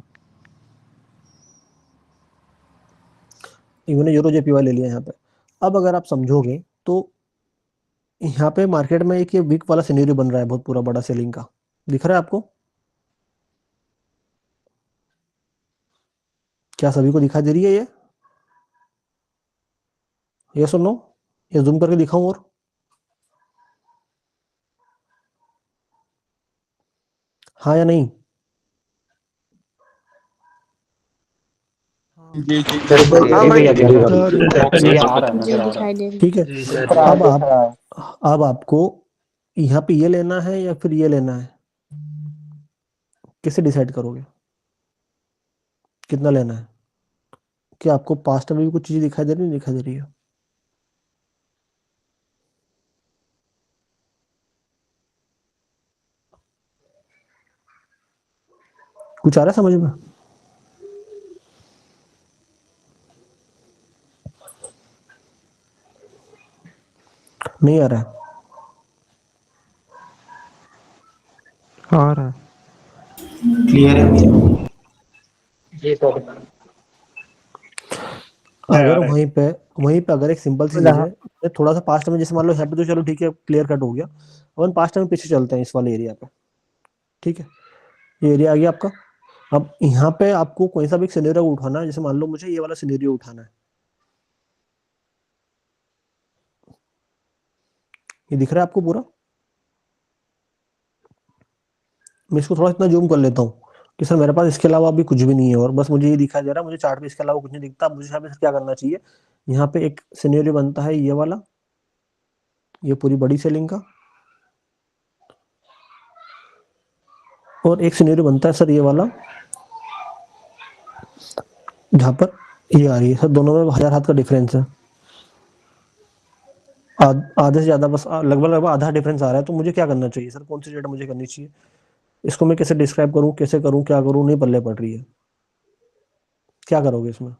मैंने यूरो जेपीवाई ले लिया यहाँ पे। अब अगर आप समझोगे तो यहाँ पे मार्केट में एक ये वीक वाला सिनेरियो बन रहा है, बहुत पूरा बड़ा सेलिंग का, दिख रहा है आपको? क्या सभी को दिखाई दे रही है ये सुनो, ये जूम करके दिखाऊं और? हाँ या नहीं? ठीक है, अब आपको यहाँ पे ये लेना है या फिर ये लेना है, कैसे डिसाइड करोगे कितना लेना है? क्या आपको पास्ट में भी कुछ चीज दिखाई दे रही, नहीं दिखाई दे रही है? कुछ आ रहा है समझ में? नहीं आ रहा है? आ रहा है, क्लियर है भैया। अगर वहीं पे अगर एक सिंपल सी चीज है, मैं थोड़ा सा पास्ट में, जैसे मान लो यहाँ पे तो चलो ठीक है क्लियर कट हो गया, अपन पास्ट में पीछे चलते हैं इस वाले एरिया पे, ठीक है, ये एरिया आ गया आपका। अब यहाँ पे आपको कोई सा भी सिनेरियो उठाना है, जैसे मान लो मुझे ये वाला सिनेरियो उठाना है, ये दिख रहा है आपको पूरा? मैं इसको थोड़ा इतना जूम कर लेता हूँ। कि सर मेरे पास इसके अलावा अभी कुछ भी नहीं है और बस मुझे ये दिखाई दे रहा है, मुझे चार्ट पे इसके अलावा कुछ नहीं दिखता, मुझे यहाँ पे सर क्या करना चाहिए? यहाँ पे एक सिनेरियो बनता है ये वाला, ये पूरी बड़ी सेलिंग का, और एक सिनेरियो बनता है सर ये वाला, जहाँ पर ये आ रही है। सर दोनों में 1000 हाथ का डिफरेंस है, आधे से ज्यादा, बस लगभग आधा डिफरेंस आ रहा है। तो मुझे क्या करना चाहिए सर? कौन सी ट्रेड मुझे करनी चाहिए? इसको मैं कैसे डिस्क्राइब करूं, कैसे करूं, क्या करूं? नहीं पल्ले पड़ रही है। क्या करोगे इसमें?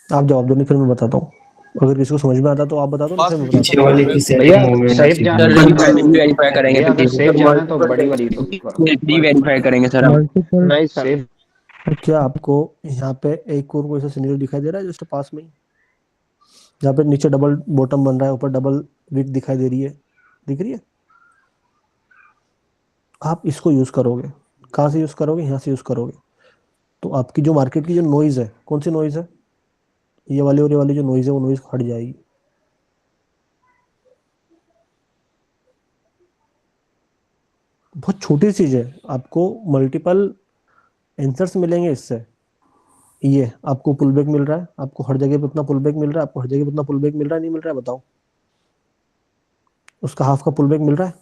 आप जवाब दो, नहीं फिर मैं बताता हूँ। अगर किसी को समझ में आता तो आप बता दो, नहीं फिर मैं पीछे बताता वाले की सेफ सेफ जाना वेरीफाई करेंगे भैया, अगर फिर सेफ जाना है तो बड़ी वाली तो करो। वेरीफाई करेंगे सर हम। नहीं सर, सेफ क्या आपको यहाँ पे एक और कोई सा सिनेरियो दिखाई दे रहा है जस्ट पास में ही, जहाँ पे नीचे डबल बॉटम बन रहा है, ऊपर डबल विक दिखाई दे रही है, दिख रही है? आप इसको यूज करोगे, कहाँ से यूज करोगे? यहाँ से यूज करोगे। तो आपकी जो मार्केट की जो नॉइज है, कौन सी नॉइज है? ये वाली और ये वाली जो नॉइज है, वो नॉइज हट जाएगी। बहुत छोटी चीज है, आपको मल्टीपल आंसर्स मिलेंगे इससे। ये आपको पुल बैक मिल रहा है, आपको हर जगह पे उतना पुल बैक मिल रहा है, आपको हर जगह पे उतना पुल बैक मिल रहा है, नहीं मिल रहा है? बताओ। उसका हाफ का पुल बैक मिल रहा है।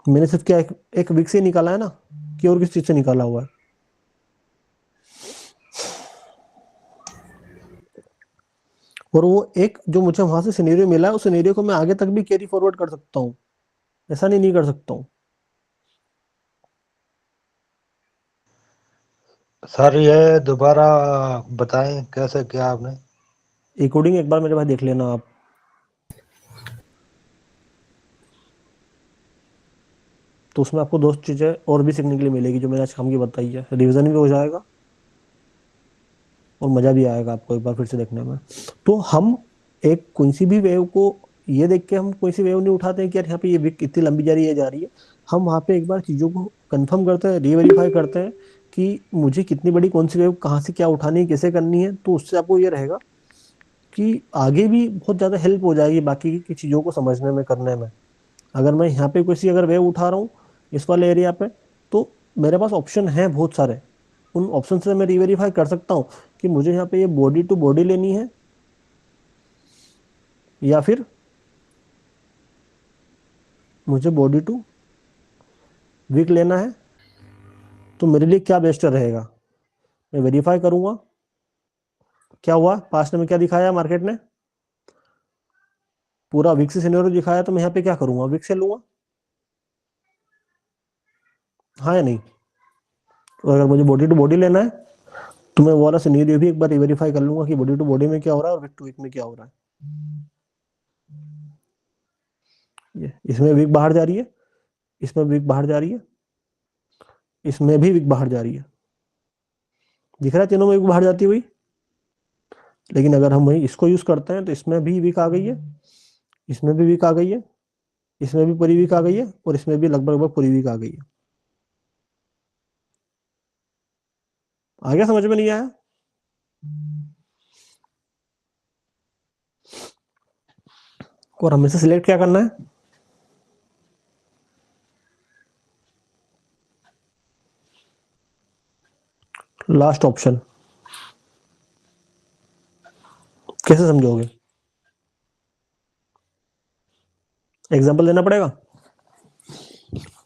मैंने सिर्फ क्या एक वीक से निकाला है ना, कि और किस चीज से निकाला हुआ है? और वो एक जो मुझे वहां से सिनेरियो मिला है, उस सिनेरियो को मैं आगे तक भी कैरी फॉरवर्ड कर सकता हूँ, ऐसा नहीं कर सकता हूँ। सर ये दोबारा बताएं कैसे किया आपने? रिकॉर्डिंग एक बार मेरे भाई देख लेना आप। तो उसमें आपको 2 चीजें और भी सीखने के लिए मिलेगी जो मैंने आज काम की बताई है। रिवीजन भी हो जाएगा और मजा भी आएगा आपको एक बार फिर से देखने में। तो हम एक कोई सी भी वेव को ये देख के हम कोई सी वेव नहीं उठाते हैं कि यार यहाँ पे ये विक इतनी लंबी जा रही है, जा रही है। हम वहाँ पे एक बार चीजों को कंफर्म करते हैं, रीवेरीफाई करते हैं कि मुझे कितनी बड़ी कौन सी वेव कहाँ से क्या उठानी है, कैसे करनी है। तो उससे आपको ये रहेगा कि आगे भी बहुत ज़्यादा हेल्प हो जाएगी बाकी की चीज़ों को समझने में, करने में। अगर मैं यहाँ पे कोई सी अगर वेव उठा रहा हूँ इस वाले एरिया पे, तो मेरे पास ऑप्शन है बहुत सारे। उन ऑप्शन से मैं रीवेरीफाई कर सकता हूँ कि मुझे यहाँ पे ये बॉडी टू बॉडी लेनी है या फिर मुझे बॉडी टू वीक लेना है। तो मेरे लिए क्या बेस्ट रहेगा? मैं वेरीफाई करूंगा क्या हुआ, पास्ट में क्या दिखाया मार्केट ने, पूरा वीक से सिनेरियो दिखाया। तो मैं यहाँ पे क्या करूंगा? वीक से लूंगा, हाँ या नहीं? तो अगर मुझे बॉडी टू बॉडी लेना है तो मैं वो वाला सिनेरियो भी एक बार वेरीफाई कर लूंगा कि बॉडी टू बॉडी में क्या हो रहा है और वीक टू वीक में क्या हो रहा है। ये इसमें वीक बाहर जा रही है, इसमें वीक बाहर जा रही है, इसमें भी वीक बाहर जा रही है। दिख रहा है तीनों में वीक बाहर जाती हुई। लेकिन अगर हम वही इसको यूज करते हैं तो इसमें भी वीक आ गई है, इसमें भी वीक आ गई है, इसमें भी पूरी वीक आ गई है और इसमें भी लगभग पूरी वीक आ गई है। आ गया समझ में? नहीं आया? और हमें से सिलेक्ट क्या करना है? Last option. कैसे समझोगे? एग्जांपल देना पड़ेगा?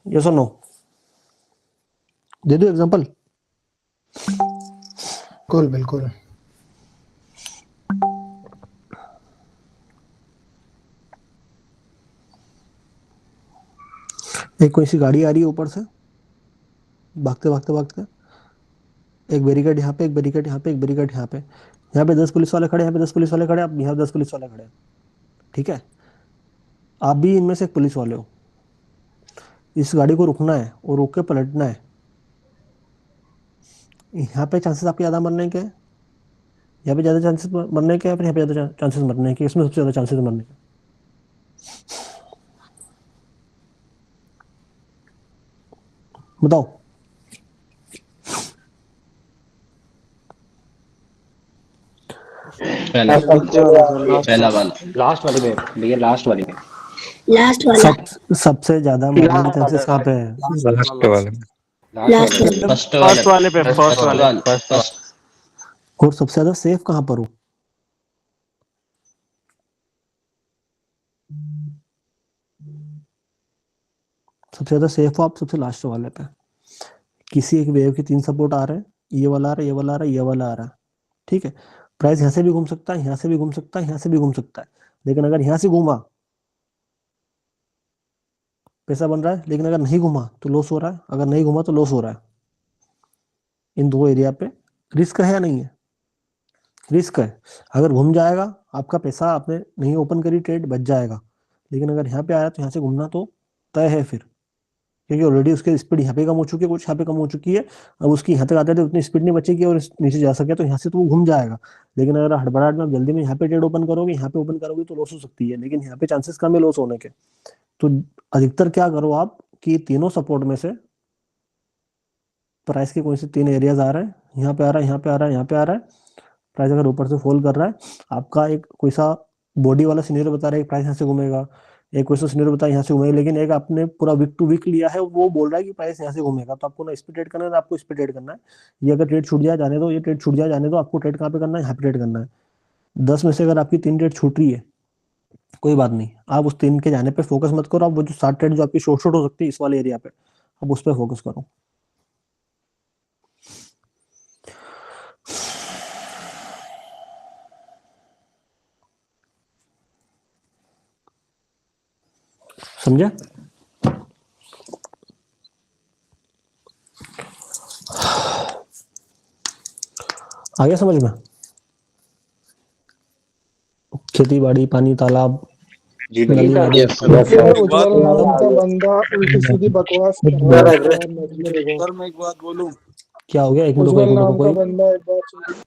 यस और नो? दे दो एग्जांपल। बिल्कुल बिल्कुल। एक कोई सी गाड़ी आ रही है ऊपर से, भागते भागते भागते, एक बैरिकेड यहाँ पे, एक बैरिकेड यहाँ पे, एक बैरिकेड यहाँ पे। यहाँ पे 10 पुलिस वाले खड़े, यहाँ पे 10 पुलिस वाले खड़े, अब यहाँ 10 पुलिस वाले खड़े। ठीक है, आप भी इनमें से एक पुलिस वाले हो। इस गाड़ी को रुकना है और रोक के पलटना है। यहाँ पे चांसेस आपके ज़्यादा मरने के हैं, यहाँ पे ज़्यादा चांसेस मरने के हैं, फिर यहाँ पे ज़्यादा चांसेस मरने के। इसमें सबसे ज़्यादा चांसेस मरने के। बताओ। पहला वाला लास्ट वाली में भैया, लास्ट वाली में। लास्ट वाला सबसे ज्यादा मरने के चांसेस कहाँ पे है? लास्ट वाले लास्ट वाला फर्स्ट वाले पे फर्स्ट वाले और सबसे ज्यादा सेफ कहाँ पर हो? सबसे ज्यादा सेफ हो आप सबसे लास्ट वाले पे। किसी एक वेव के 3 सपोर्ट आ रहे हैं, ये वाला आ रहा है, ये वाला आ रहा है, ये वाला आ रहा है, ठीक है। प्राइस यहाँ से भी घूम सकता है, यहाँ से भी घूम सकता है, यहाँ से भी घूम सकता है, लेकिन अगर यहाँ से घूमा पैसा बन रहा है, लेकिन अगर नहीं घूमा तो लॉस हो रहा है, अगर नहीं घूमा तो लॉस हो रहा है। इन दो एरिया पे रिस्क है या नहीं है? रिस्क है। अगर घूम जाएगा आपका पैसा, आपने नहीं ओपन करी ट्रेड, बच जाएगा, लेकिन अगर यहाँ पे आया तो यहाँ से घूमना तो तय है फिर, क्योंकि ऑलरेडी उसकी स्पीड यहाँ पे कम हो चुकी है, कुछ यहाँ पे कम हो चुकी है। अब उसकी यहाँ तक आते थे उतनी स्पीड नहीं बचेगी और नीचे जा सके तो यहाँ से तो वो घूम जाएगा। लेकिन अगर हड़बड़ाहट में जल्दी में यहाँ पे ट्रेड ओपन करोगे, यहाँ पे ओपन करोगे तो लॉस हो सकती है, लेकिन यहाँ पे चांसेस कम है लॉस होने के। तो अधिकतर क्या करो आप कि तीनों सपोर्ट में से प्राइस के कोई से 3 एरियाज आ रहे हैं, यहाँ पे आ रहा है, यहाँ पे आ रहा है, यहाँ पे आ रहा है, प्राइस अगर ऊपर से फॉल कर रहा है, आपका एक कोई सा बॉडी वाला सिनेरियो बता रहा है कि प्राइस यहाँ से घूमेगा, एक कोई सा सिनेरियो बता यहाँ से घूमेगा, लेकिन एक आपने पूरा वीक टू वीक लिया है, वो बोल रहा है कि प्राइस यहाँ से घूमेगा, तो आपको ना इस पे ट्रेड करना है ना आपको इस पे ट्रेड करना है। ये अगर ट्रेड छूट जाए जाने दो, ये ट्रेड छूट जाए जाने दो, आपको ट्रेड कहाँ पे करना है? यहाँ पे ट्रेड करना है। 10 में से अगर आपकी 3 ट्रेड छूट रही है, कोई बात नहीं, आप उस 3 के जाने पे फोकस मत करो, आप वो जो 7 ट्रेड जो आपकी शॉर्ट शॉर्ट हो सकती है इस वाले एरिया पे, अब उस पर फोकस करो। समझे? आ गया समझ में? खेती बाड़ी, पानी, तालाब, नली नाली। उज्जवल नाम का बंदा उल्टी सीधी बकवास कर रहा है यार, मतलब देखो। सर मैं एक बात बोलूं? क्या हो गया? एक मिनट उज्जवल नाम का कोई बंदा एक बार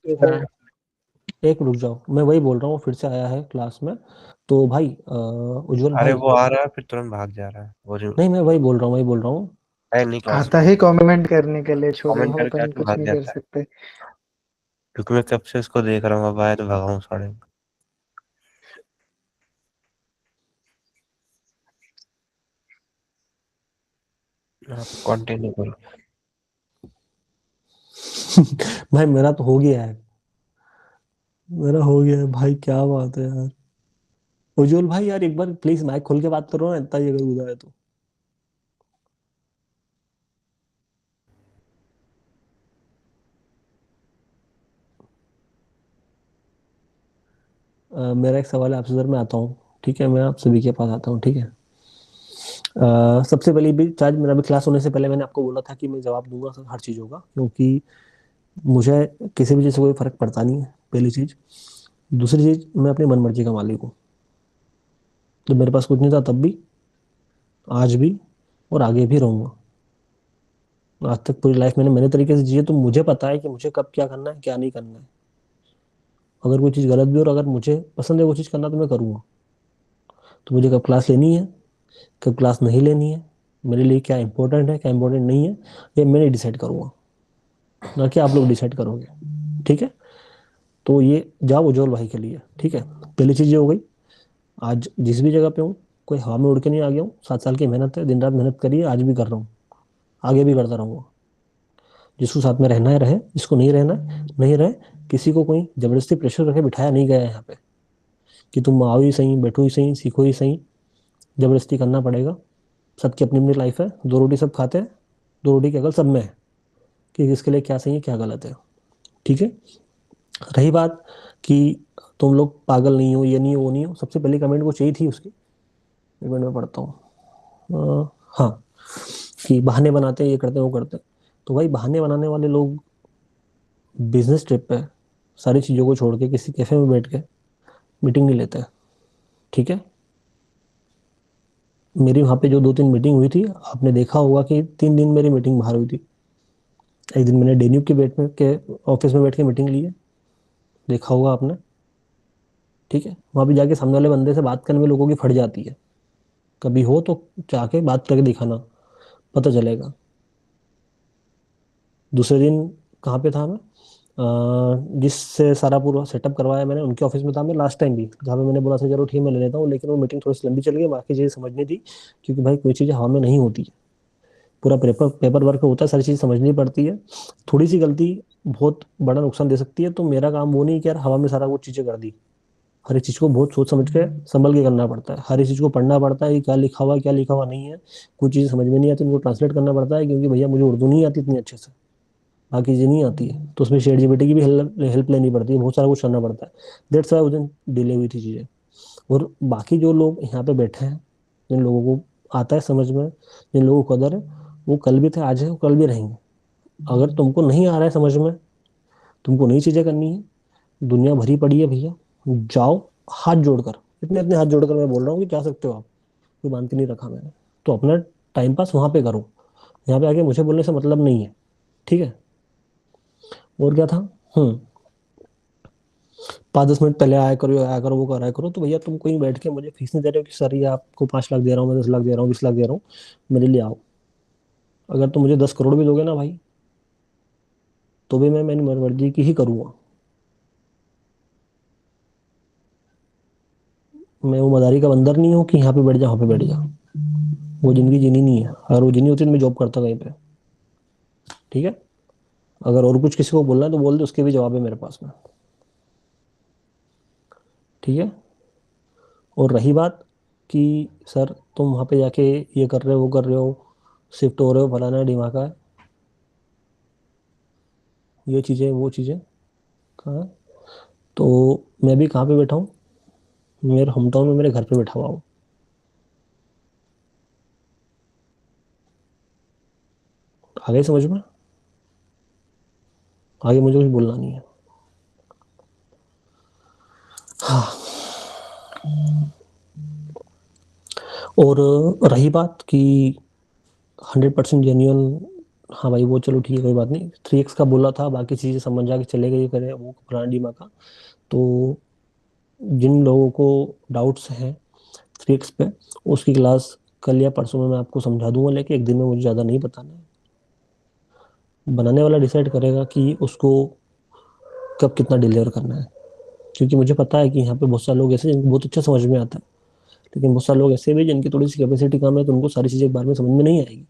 देखो। एक रुक जाओ, मैं वही बोल रहा हूँ, फिर से आया है क्लास में तो भाई उज्जवल अरे भाई, वो आ रहा है फिर तुरंत भाग जा रहा है वो नहीं मैं वही बोल रहा हूँ है नहीं क्लास आता ही कमेंट करने के लिए, छोड़ो कमेंट करके अपन आके कुछ भाग नहीं कर जाता है, सकते। क्योंकि मैं कब से इसको देख रहा हूँ, अब आया तो भागा हूँ साढ़े। आप कंटिन्यू करो। भाई मेरा तो हो गया है, मेरा हो गया है भाई, क्या बात है यार। उज्जवल भाई यार एक बार प्लीज माइक खोल के बात करो ना, इतना ही अगर उधर है तो। मेरा एक सवाल है आपसे सर, मैं आता हूँ, ठीक है, मैं आप सभी के पास आता हूँ, ठीक है। सबसे पहले भी चार्ज मेरा भी क्लास होने से पहले मैंने आपको बोला था कि मैं जवाब दूंगा सर हर चीज़ों का, क्योंकि मुझे किसी भी चीज़ से कोई फर्क पड़ता नहीं है, पहली चीज़। दूसरी चीज़, मैं अपनी मनमर्जी का मालिक हूँ, तो मेरे पास कुछ नहीं था तब भी, आज भी, और आगे भी रहूँगा। आज तक पूरी लाइफ मैंने तरीके से जी है, तो मुझे पता है कि मुझे कब क्या करना है, क्या नहीं करना है। अगर कोई चीज़ गलत भी और अगर मुझे पसंद है वो चीज़ करना तो मैं करूँगा। तो मुझे कब क्लास लेनी है, कब क्लास नहीं लेनी है, मेरे लिए क्या इंपॉर्टेंट है, क्या इंपॉर्टेंट नहीं है, ये मैंने डिसाइड करूँगा, ना कि आप लोग डिसाइड करोगे, ठीक है। तो ये जाओ उज्जवल भाई के लिए, ठीक है। पहली चीज़ ये हो गई, आज जिस भी जगह पे हूँ कोई हवा में उड़ के नहीं आ गया हूँ, 7 साल की मेहनत है, दिन रात मेहनत करी है, आज भी कर रहा हूँ, आगे भी करता रहूँगा। जिसको साथ में रहना है रहे, जिसको नहीं रहना है नहीं रहे। किसी को कोई जबरदस्ती प्रेशर करके बिठाया नहीं गया है यहाँ पे कि तुम आओ ही सही, बैठो ही सही, सीखो ही सही, जबरदस्ती करना पड़ेगा। सबकी अपनी अपनी लाइफ है, 2 रोटी सब खाते हैं, 2 रोटी की अकल सब में है कि किसके लिए क्या सही है क्या गलत है, ठीक है। रही बात कि तुम लोग पागल नहीं हो, ये नहीं हो, वो नहीं हो, सबसे पहले कमेंट वो चाहिए थी उसकी, एक मिनट में पढ़ता हूँ। हाँ, कि बहाने बनाते हैं, ये करते हैं वो करते हैं। तो भाई बहाने बनाने वाले लोग बिजनेस ट्रिप पे सारी चीज़ों को छोड़ के किसी कैफे में बैठ के मीटिंग नहीं लेते, ठीक है। मेरी वहाँ पे जो 2-3 मीटिंग हुई थी, आपने देखा होगा कि 3 दिन मेरी मीटिंग बाहर हुई थी। एक दिन मैंने डेन्यूब के ऑफिस में बैठ के मीटिंग ली है, देखा होगा आपने, ठीक है। वहाँ पे जाके सामने वाले बंदे से बात करने में लोगों की फट जाती है, कभी हो तो जाके बात करके दिखाना, पता चलेगा। दूसरे दिन कहाँ पे था मैं, जिससे सारा पूरा सेटअप करवाया मैंने, उनके ऑफिस में था मैं लास्ट टाइम भी, जहाँ पे मैंने बोला था चलो ठीक है मैं ले लेता हूँ, लेकिन वो मीटिंग थोड़ी सी लंबी चल गई, बाकी चीज़ें समझनी थी, क्योंकि भाई कोई चीज़ हवा में नहीं होती है, पूरा पेपर वर्क होता है, सारी चीज़ समझनी पड़ती है। थोड़ी सी गलती बहुत बड़ा नुकसान दे सकती है, तो मेरा काम वो नहीं कि यार हवा में सारा वो चीज़ें कर दी। हर एक चीज़ को बहुत सोच समझ के संभल के करना पड़ता है, हर एक चीज़ को पढ़ना पड़ता है कि क्या लिखा हुआ क्या लिखा हुआ नहीं है, कुछ चीज़ समझ में नहीं आती उनको ट्रांसलेट करना पड़ता है, क्योंकि भैया मुझे उर्दू नहीं आती इतनी अच्छे से, बाकी चीज़ें नहीं आती है, तो उसमें चैट जीपीटी की भी हेल्प लेनी पड़ती है, बहुत सारा कुछ करना पड़ता है। दैट्स वाई उस दिन डिले हुई थी चीज़ें। और बाकी जो लोग यहाँ पे बैठे हैं, जिन लोगों को आता है समझ में, जिन लोगों को कदर है, वो कल भी थे, आज है, कल भी रहेंगे। अगर तुमको नहीं आ रहा है समझ में, तुमको नई चीज़ें करनी है, दुनिया भरी पड़ी है भैया, जाओ हाथ जोड़कर, इतने इतने हाथ जोड़कर मैं बोल रहा हूँ कि जा सकते हो आप, कोई बांध के नहीं रखा मैंने, तो अपना टाइम पास वहाँ पे करो, यहाँ पे आके मुझे बोलने से मतलब नहीं है, ठीक है। और क्या था, 5-10 मिनट पहले आया करो वो कराया करो, तो भैया तुम कोई बैठ के मुझे फीस नहीं दे रहे हो कि सर ये आपको 5 लाख दे रहा हूँ, मैं 10 लाख दे रहा हूँ, 20 लाख दे रहा हूँ, मेरे लिए आओ। अगर तुम मुझे 10 करोड़ भी दोगे ना भाई, तो भी मैं मेरी मर्जी की ही करूँगा। मैं वो मदारी का बंदर नहीं हूँ कि यहाँ पे बैठ जा वहाँ पे बैठ जा, वो जिंदगी जीनी नहीं है, अगर वो जीनी होती तो मैं जॉब करता कहीं पे, ठीक है। अगर और कुछ किसी को बोलना है तो बोल दे, उसके भी जवाब है मेरे पास में, ठीक है। और रही बात कि सर तुम वहाँ पे जाके ये कर रहे हो वो कर रहे हो, शिफ्ट हो रहे हो, फलाना है ढिमाका है, ये चीज़ें वो चीज़ें कहाँ है, तो मैं भी कहाँ पे बैठा हूँ, मेरे होम टाउन में मेरे घर पे बैठा हुआ हूँ। आगे समझ में, आगे मुझे कुछ बोलना नहीं है। हाँ, और रही बात कि 100% जेन्यून, हाँ भाई वो चलो ठीक है कोई बात नहीं, 3x का बोला था, बाकी चीज़ें समझ जाके चले गए करे वो पुराना डीमा का। तो जिन लोगों को डाउट्स हैं 3x पे, उसकी क्लास कल या परसों में मैं आपको समझा दूंगा, लेकिन एक दिन में मुझे ज़्यादा नहीं बताना है, बनाने वाला डिसाइड करेगा कि उसको कब कितना डिलीवर करना है, क्योंकि मुझे पता है कि यहाँ पे बहुत सारे लोग ऐसे जिनको बहुत अच्छा समझ में आता है, लेकिन बहुत सारे लोग ऐसे भी जिनकी थोड़ी सी कैपेसिटी कम है, तो उनको सारी चीज़ें एक बार में समझ में नहीं आएगी।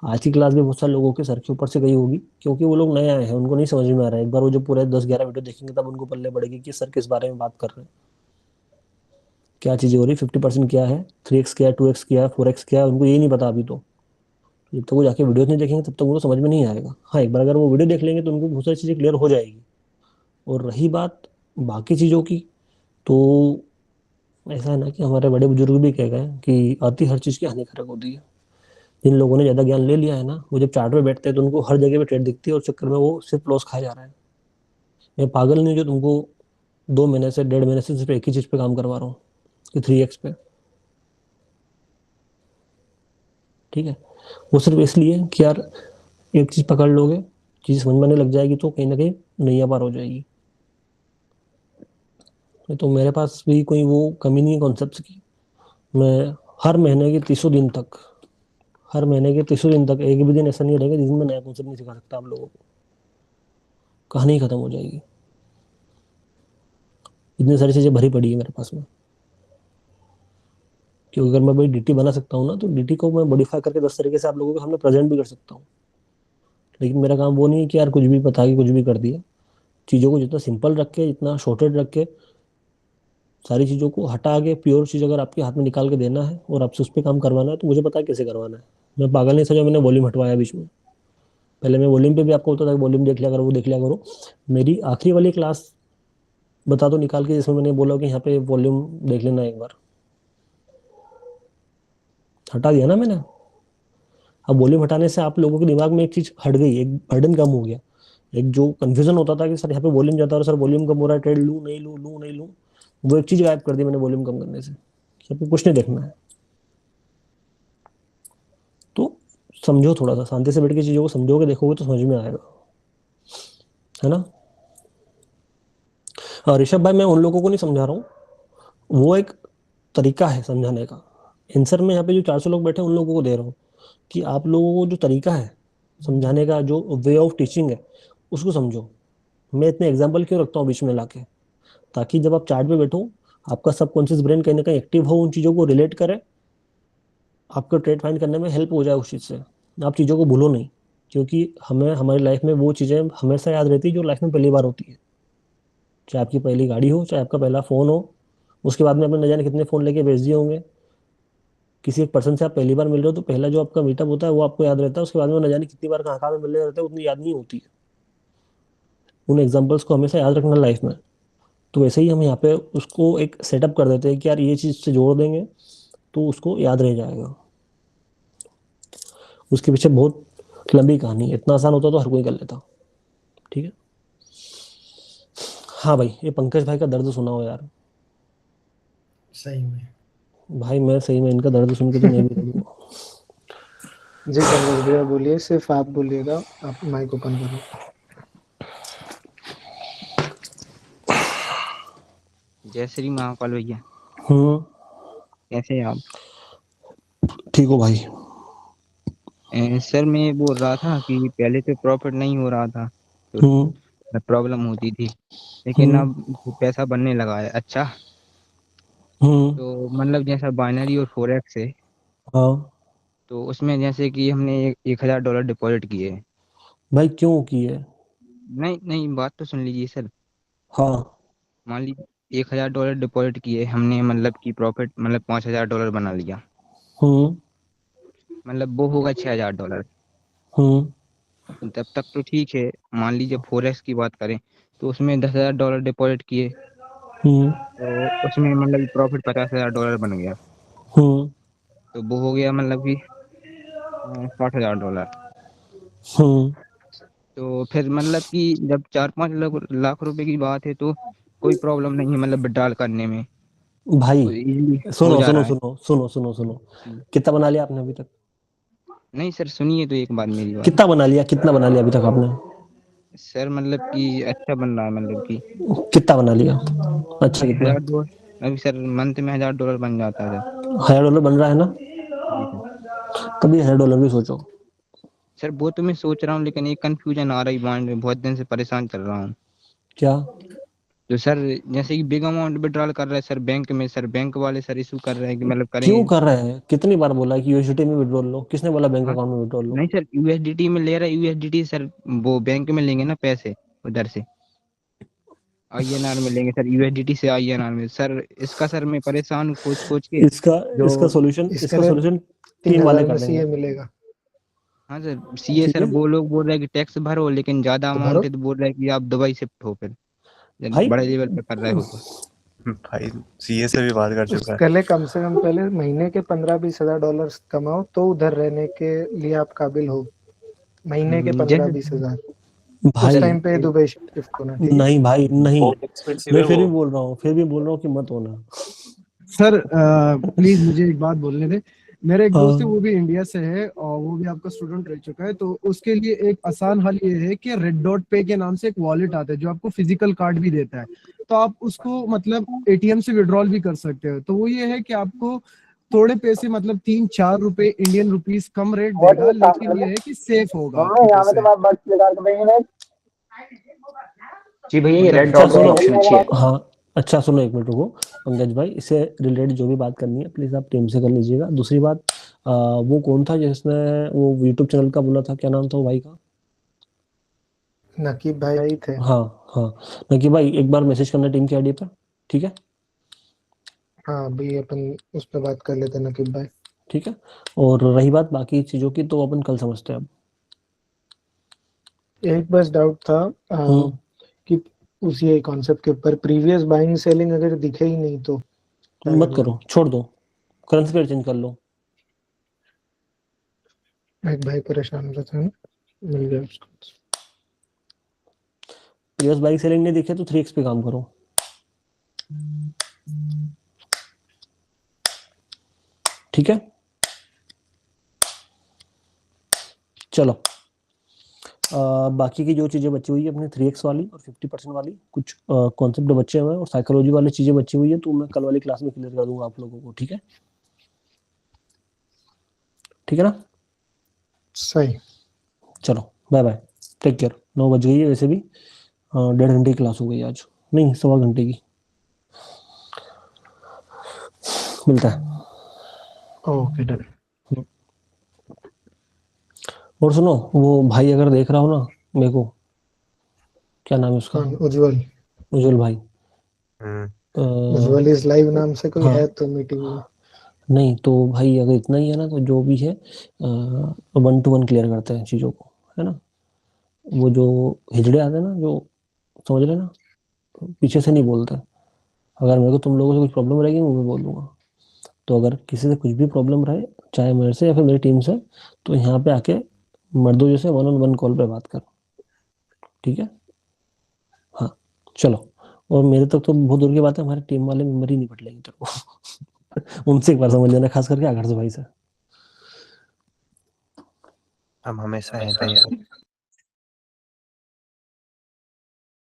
आज की क्लास भी बहुत सारे लोगों के सर के ऊपर से गई होगी, क्योंकि वो लोग नए आए हैं, उनको नहीं समझ में आ रहा है, एक बार वो जो पूरे 10-11 वीडियो देखेंगे तब उनको पल्ले पड़ेगी कि सर किस बारे में बात कर रहे हैं, क्या चीज़ें हो रही, 50% क्या है, 3x क्या है, 2x क्या है, 4x क्या है, उनको यही नहीं पता अभी। तो जब तक वो जाके वीडियोज नहीं देखेंगे तब तक उनको समझ में नहीं आएगा। हाँ, एक बार अगर वो वीडियो देख लेंगे तो उनको बहुत सारी चीज़ें क्लियर हो जाएगी। और रही बात बाकी चीज़ों की, तो ऐसा है ना कि हमारे बड़े बुजुर्ग भी कह गए कि आती हर चीज़ की हानिकारक होती है। जिन लोगों ने ज़्यादा ज्ञान ले लिया है ना, वो जब चार्ट में बैठते हैं तो उनको हर जगह पे ट्रेड दिखती है, और चक्कर में वो सिर्फ लॉस खाया जा रहा है। मैं पागल नहीं जो तुमको 2 महीने से 1.5 महीने से सिर्फ एक ही चीज़ पे काम करवा रहा हूँ कि 3x पे, ठीक है। वो सिर्फ इसलिए कि यार एक चीज़ पकड़ लोगे, चीज़ समझ में आने लग जाएगी, तो कहीं ना कहीं नैया पार हो जाएगी। तो मेरे पास भी कोई वो कमी नहीं है कॉन्सेप्ट की। मैं हर महीने के 300 दिन तक, हर महीने के 300 दिन तक एक भी दिन ऐसा नहीं रहेगा जिसमें नया कॉन्सेप्ट नहीं सिखा सकता आप लोगों को, कहानी खत्म हो जाएगी। इतनी सारी चीज़ें भरी पड़ी है मेरे पास में, क्योंकि अगर मैं भाई डीटी बना सकता हूँ ना, तो डीटी को मैं मॉडिफाई करके 10 तरीके से आप लोगों के सामने प्रेजेंट भी कर सकता हूँ। लेकिन मेरा काम वो नहीं है कि यार कुछ भी पता कि कुछ भी कर दिया। चीज़ों को जितना सिंपल रख के, जितना शॉर्टेड रख के, सारी चीज़ों को हटा के प्योर चीज़ अगर आपके हाथ में निकाल के देना है और आपसे उस पर काम करवाना है, तो मुझे पता है कैसे करवाना है। मैं पागल नहीं समझा मैंने वॉल्यूम हटवाया बीच में। पहले मैं वॉल्यूम पे भी आपको होता था कि वॉल्यूम देख लिया करो, वो देख लिया करो। मेरी आखिरी वाली क्लास बता दो निकाल के, जिसमें मैंने बोला कि यहाँ पे वॉल्यूम देख लेना एक बार, हटा दिया ना मैंने। अब वॉल्यूम हटाने से आप लोगों के दिमाग में एक चीज हट गई, एक बर्डन कम हो गया। एक जो कंफ्यूजन होता था कि सर यहाँ पे वॉल्यूम जाता है, सर वॉल्यूम कम हो रहा है, ट्रेड लूँ नहीं लूँ, लूँ नहीं लूँ, वो एक चीज गायब कर दी मैंने वॉल्यूम कम करने से, कि आपको कुछ नहीं देखना है। तो समझो, थोड़ा सा शांति से बैठ के चीजों को समझोगे, देखोगे तो समझ में आएगा, है ना। और ऋषभ भाई, मैं उन लोगों को नहीं समझा रहा हूँ, वो एक तरीका है समझाने का। आंसर में यहाँ पे जो 400 लोग बैठे हैं उन लोगों को दे रहा हूँ कि आप लोगों को जो तरीका है समझाने का, जो वे ऑफ टीचिंग है, उसको समझो। मैं इतने एग्जाम्पल क्यों रखता हूँ बीच में लाके, ताकि जब आप चार्ट पे बैठो आपका सबकॉन्शियस ब्रेन कहीं ना कहीं एक्टिव हो, उन चीज़ों को रिलेट करे, आपको ट्रेड फाइंड करने में हेल्प हो जाए उस चीज़ से। आप चीज़ों को भूलो नहीं, क्योंकि हमें हमारी लाइफ में वो चीज़ें हमेशा याद रहती है जो लाइफ में पहली बार होती है। चाहे आपकी पहली गाड़ी हो, चाहे आपका पहला फ़ोन हो, उसके बाद में आपने न जाने कितने फ़ोन लेके भेज दिए होंगे। किसी एक पर्सन से आप पहली बार मिल रहे हो तो पहला जो आपका मीटअप होता है वो आपको याद रहता है, उसके बाद में न जाने कितनी बार कहाँ कहाँ में मिलने रहता है, उतनी याद नहीं होती है। उन एग्जाम्पल्स को हमेशा याद रखना लाइफ में। तो वैसे ही हम यहाँ पे उसको एक सेटअप कर देते हैं कि यार ये चीज़ से जोड़ देंगे तो उसको याद रह जाएगा। उसके पीछे बहुत लंबी कहानी है, इतना आसान होता तो हर कोई कर लेता। ठीक है, हाँ भाई, ये पंकज भाई का दर्द सुनाओ यार। सही में भाई मैं सही में इनका दर्द सुन के तो मैं भी रो दूंगा। जी पंकज भैया बोलिए, सिर्फ आप बोलिएगा, आप माइक ओपन करो। जय श्री महाकाल भैया, कैसे हैं आप? ठीक हो भाई? सर मैं बोल रहा था कि पहले तो प्रॉफिट नहीं हो रहा था तो प्रॉब्लम होती थी, लेकिन अब पैसा बनने लगा है। अच्छा, तो मतलब जैसा बाइनरी और फोरेक्स है, हाँ तो उसमें जैसे कि हमने $1,000 डिपॉजिट किए। भाई क्यों किए? नहीं नहीं, बात तो सुन लीजिए सर। हाँ मान लीजिए $1,000 डिपॉजिट किए हमने, मतलब कि प्रॉफिट मतलब $5,000 बना लिया, मतलब वो होगा $6,000। तब तक तो ठीक है। मान लीजिए फोरेक्स की बात करें तो उसमें $10,000 डिपॉजिट किए, तो उसमें मतलब प्रॉफिट $50,000 बन गया, तो वो हो गया मतलब कि $60,000। तो फिर मतलब कि जब 4-5 लाख रुपए की बात है तो कोई प्रॉब्लम नहीं है, मतलब विड्रॉल करने में भाई इजीली हो सुनो जा सुनो रहा है। सुनो सुनो सुनो सुनो, कितना बना लिया आपने अभी तक? नहीं सर, सुनिए तो एक बार मेरी बात। कितना बना लिया, कितना बना लिया अभी तक आपने? सर मतलब कि अच्छा बन रहा है, मतलब कि कितना बना लिया? अच्छा कितना? $1,000। अभी सर मंथ में $1,000 बन जाता है सर। $1,000 बन रहा है ना? जी सर। कभी $1,000 भी सोचो। सर वो तो मैं सोच रहा हूँ, लेकिन एक कंफ्यूजन आ रही माइंड में, बहुत दिन से परेशान चल रहा हूँ। क्या? तो सर जैसे कि बिग अमाउंट विड्रॉल कर रहे हैं सर बैंक में, सर बैंक वाले सर इशू कर रहे हैं कि मतलब क्यों करेंगे। कर रहे हैं? कितनी बार बोला है कि यूएसडीटी में विड्रॉल लो? किसने बोला बैंक हाँ? अकाउंट में विड्रॉल लो? नहीं सर, यूएसडीटी में ले रहा है, यूएसडीटी सर वो बैंक में लेंगे ना पैसे, उधर से आईएनआर में लेंगे सर, यूएसडीटी से आईएनआर में। सर इसका सर मैं परेशान हूँ खोज खोज के। इसका इसका जो सोल्यूशन इसके इसका लिए सोल्यूशन टीम वाले 3,000 में कर देंगे। सीए मिलेगा। हाँ सर, सीए ठीक सर है वो लोग बोल रहे हैं कि टैक्स भरो, लेकिन ज्यादा तो अमाउंट भरो है तो बोल रहे हैं कि आप दुबई शिफ्ट हो, फिर जब भाई। बड़े लेवल पे कर रहे हो तो। भाई सीए से भी बात कर चुका है। उसके लिए कम से कम पहले महीने के $15,000-20,000 कमाओ तो उधर रहने के लिए आप काबिल हो। महीने के जैसे 15,000-20,000 उस भाई टाइम पे दुबई शिफ्ट होना। ठीक है नहीं भाई नहीं, बहुत एक्सपेंसिव मैं है फिर वो। भी बोल रहा हूँ, कि मत होना। सर प्लीज मुझे एक बात बोलने दे। मेरा एक दोस्त है, हाँ वो भी इंडिया से है और वो भी आपका स्टूडेंट रह चुका है, तो उसके लिए एक आसान हल ये है कि रेड डॉट पे के नाम से एक वॉलेट आता है जो आपको फिजिकल कार्ड भी देता है, तो आप उसको मतलब एटीएम से विड्रॉल भी कर सकते हो। तो वो ये है कि आपको थोड़े पैसे मतलब 3-4 रुपए इंडियन रुपीस कम रेट देगा, लेकिन ये है कि सेफ होगा आपके पैसे। जी भैया, ये उधर रेड अच्छा डॉट की सुनो, ऑप्शन अच्छी है। हाँ अच्छा सुनो, एक मिनट रुको। पंकज भाई, इससे रिलेटेड जो भी बात करनी है प्लीज आप टीम से कर लीजिएगा। दूसरी बात, वो कौन था जिसने वो यूट्यूब चैनल का बोला था, क्या नाम था वो भाई का? नकीब भाई थे। हाँ हाँ, नकीब भाई एक बार मैसेज करना टीम की आईडी पर, ठीक है? हाँ अभी अपन उस पर बात कर लेते हैं नकीब भाई। ठीक है, और रही बात बाकी चीजों की तो अपन कल समझते हैं अब। एक बस डाउट था कि उसी कॉन्सेप्ट के ऊपर प्रीवियस बाइंग सेलिंग अगर दिखे ही नहीं तो क्या मत करना करो, छोड़ दो, करेंसी पेयर चेंज कर लो। है? एक भाई परेशान हो रहा था ना, मिल गया उसको। प्रीवियस बाइंग सेलिंग नहीं दिखे तो 3x पे काम करो। ठीक है, चलो बाकी की जो चीजें बची हुई है अपनी 3x वाली और 50% वाली, कुछ कॉन्सेप्ट बचे हुए हैं और साइकोलॉजी वाली चीजें बची हुई है, तो मैं कल वाली क्लास में क्लियर कर दूंगा आप लोगों को। ठीक है, ठीक है ना? सही। चलो बाय बाय, टेक केयर। 9 बज गई है वैसे भी, हाँ 1.5 घंटे की क्लास हो गई आज, नहीं 1.25 घंटे की। मिलता है। Okay done. और सुनो, वो भाई अगर देख रहा हो ना मेरे को, क्या नाम है उसका, उज्जवल। उज्जवल भाई, उज्जवल इज लाइव नाम से कोई हाँ। है तो मीटिंग में? नहीं तो भाई अगर इतना ही है ना, तो जो भी है 1-to-1 क्लियर करते हैं चीज़ों को, है ना। वो जो हिजड़े आते हैं ना, जो समझ रहे ना, पीछे से नहीं बोलते। अगर मेरे को तुम लोगों से कुछ प्रॉब्लम रहेगी मैं बोल दूंगा। तो अगर किसी से कुछ भी प्रॉब्लम रहे, चाहे मेरे से या फिर मेरी टीम से, तो यहाँ पे आके मर्दों जैसे 1-on-1 कॉल पे बात कर, ठीक है। हाँ चलो। और मेरे तक तो बहुत दूर की बात है, हमारे टीम वाले मेंबर ही नहीं पटलेंगे तेरे को उनसे एक बार समझ लेना, खास करके आकर से भाई से। हम हमेशा हैं तैयार।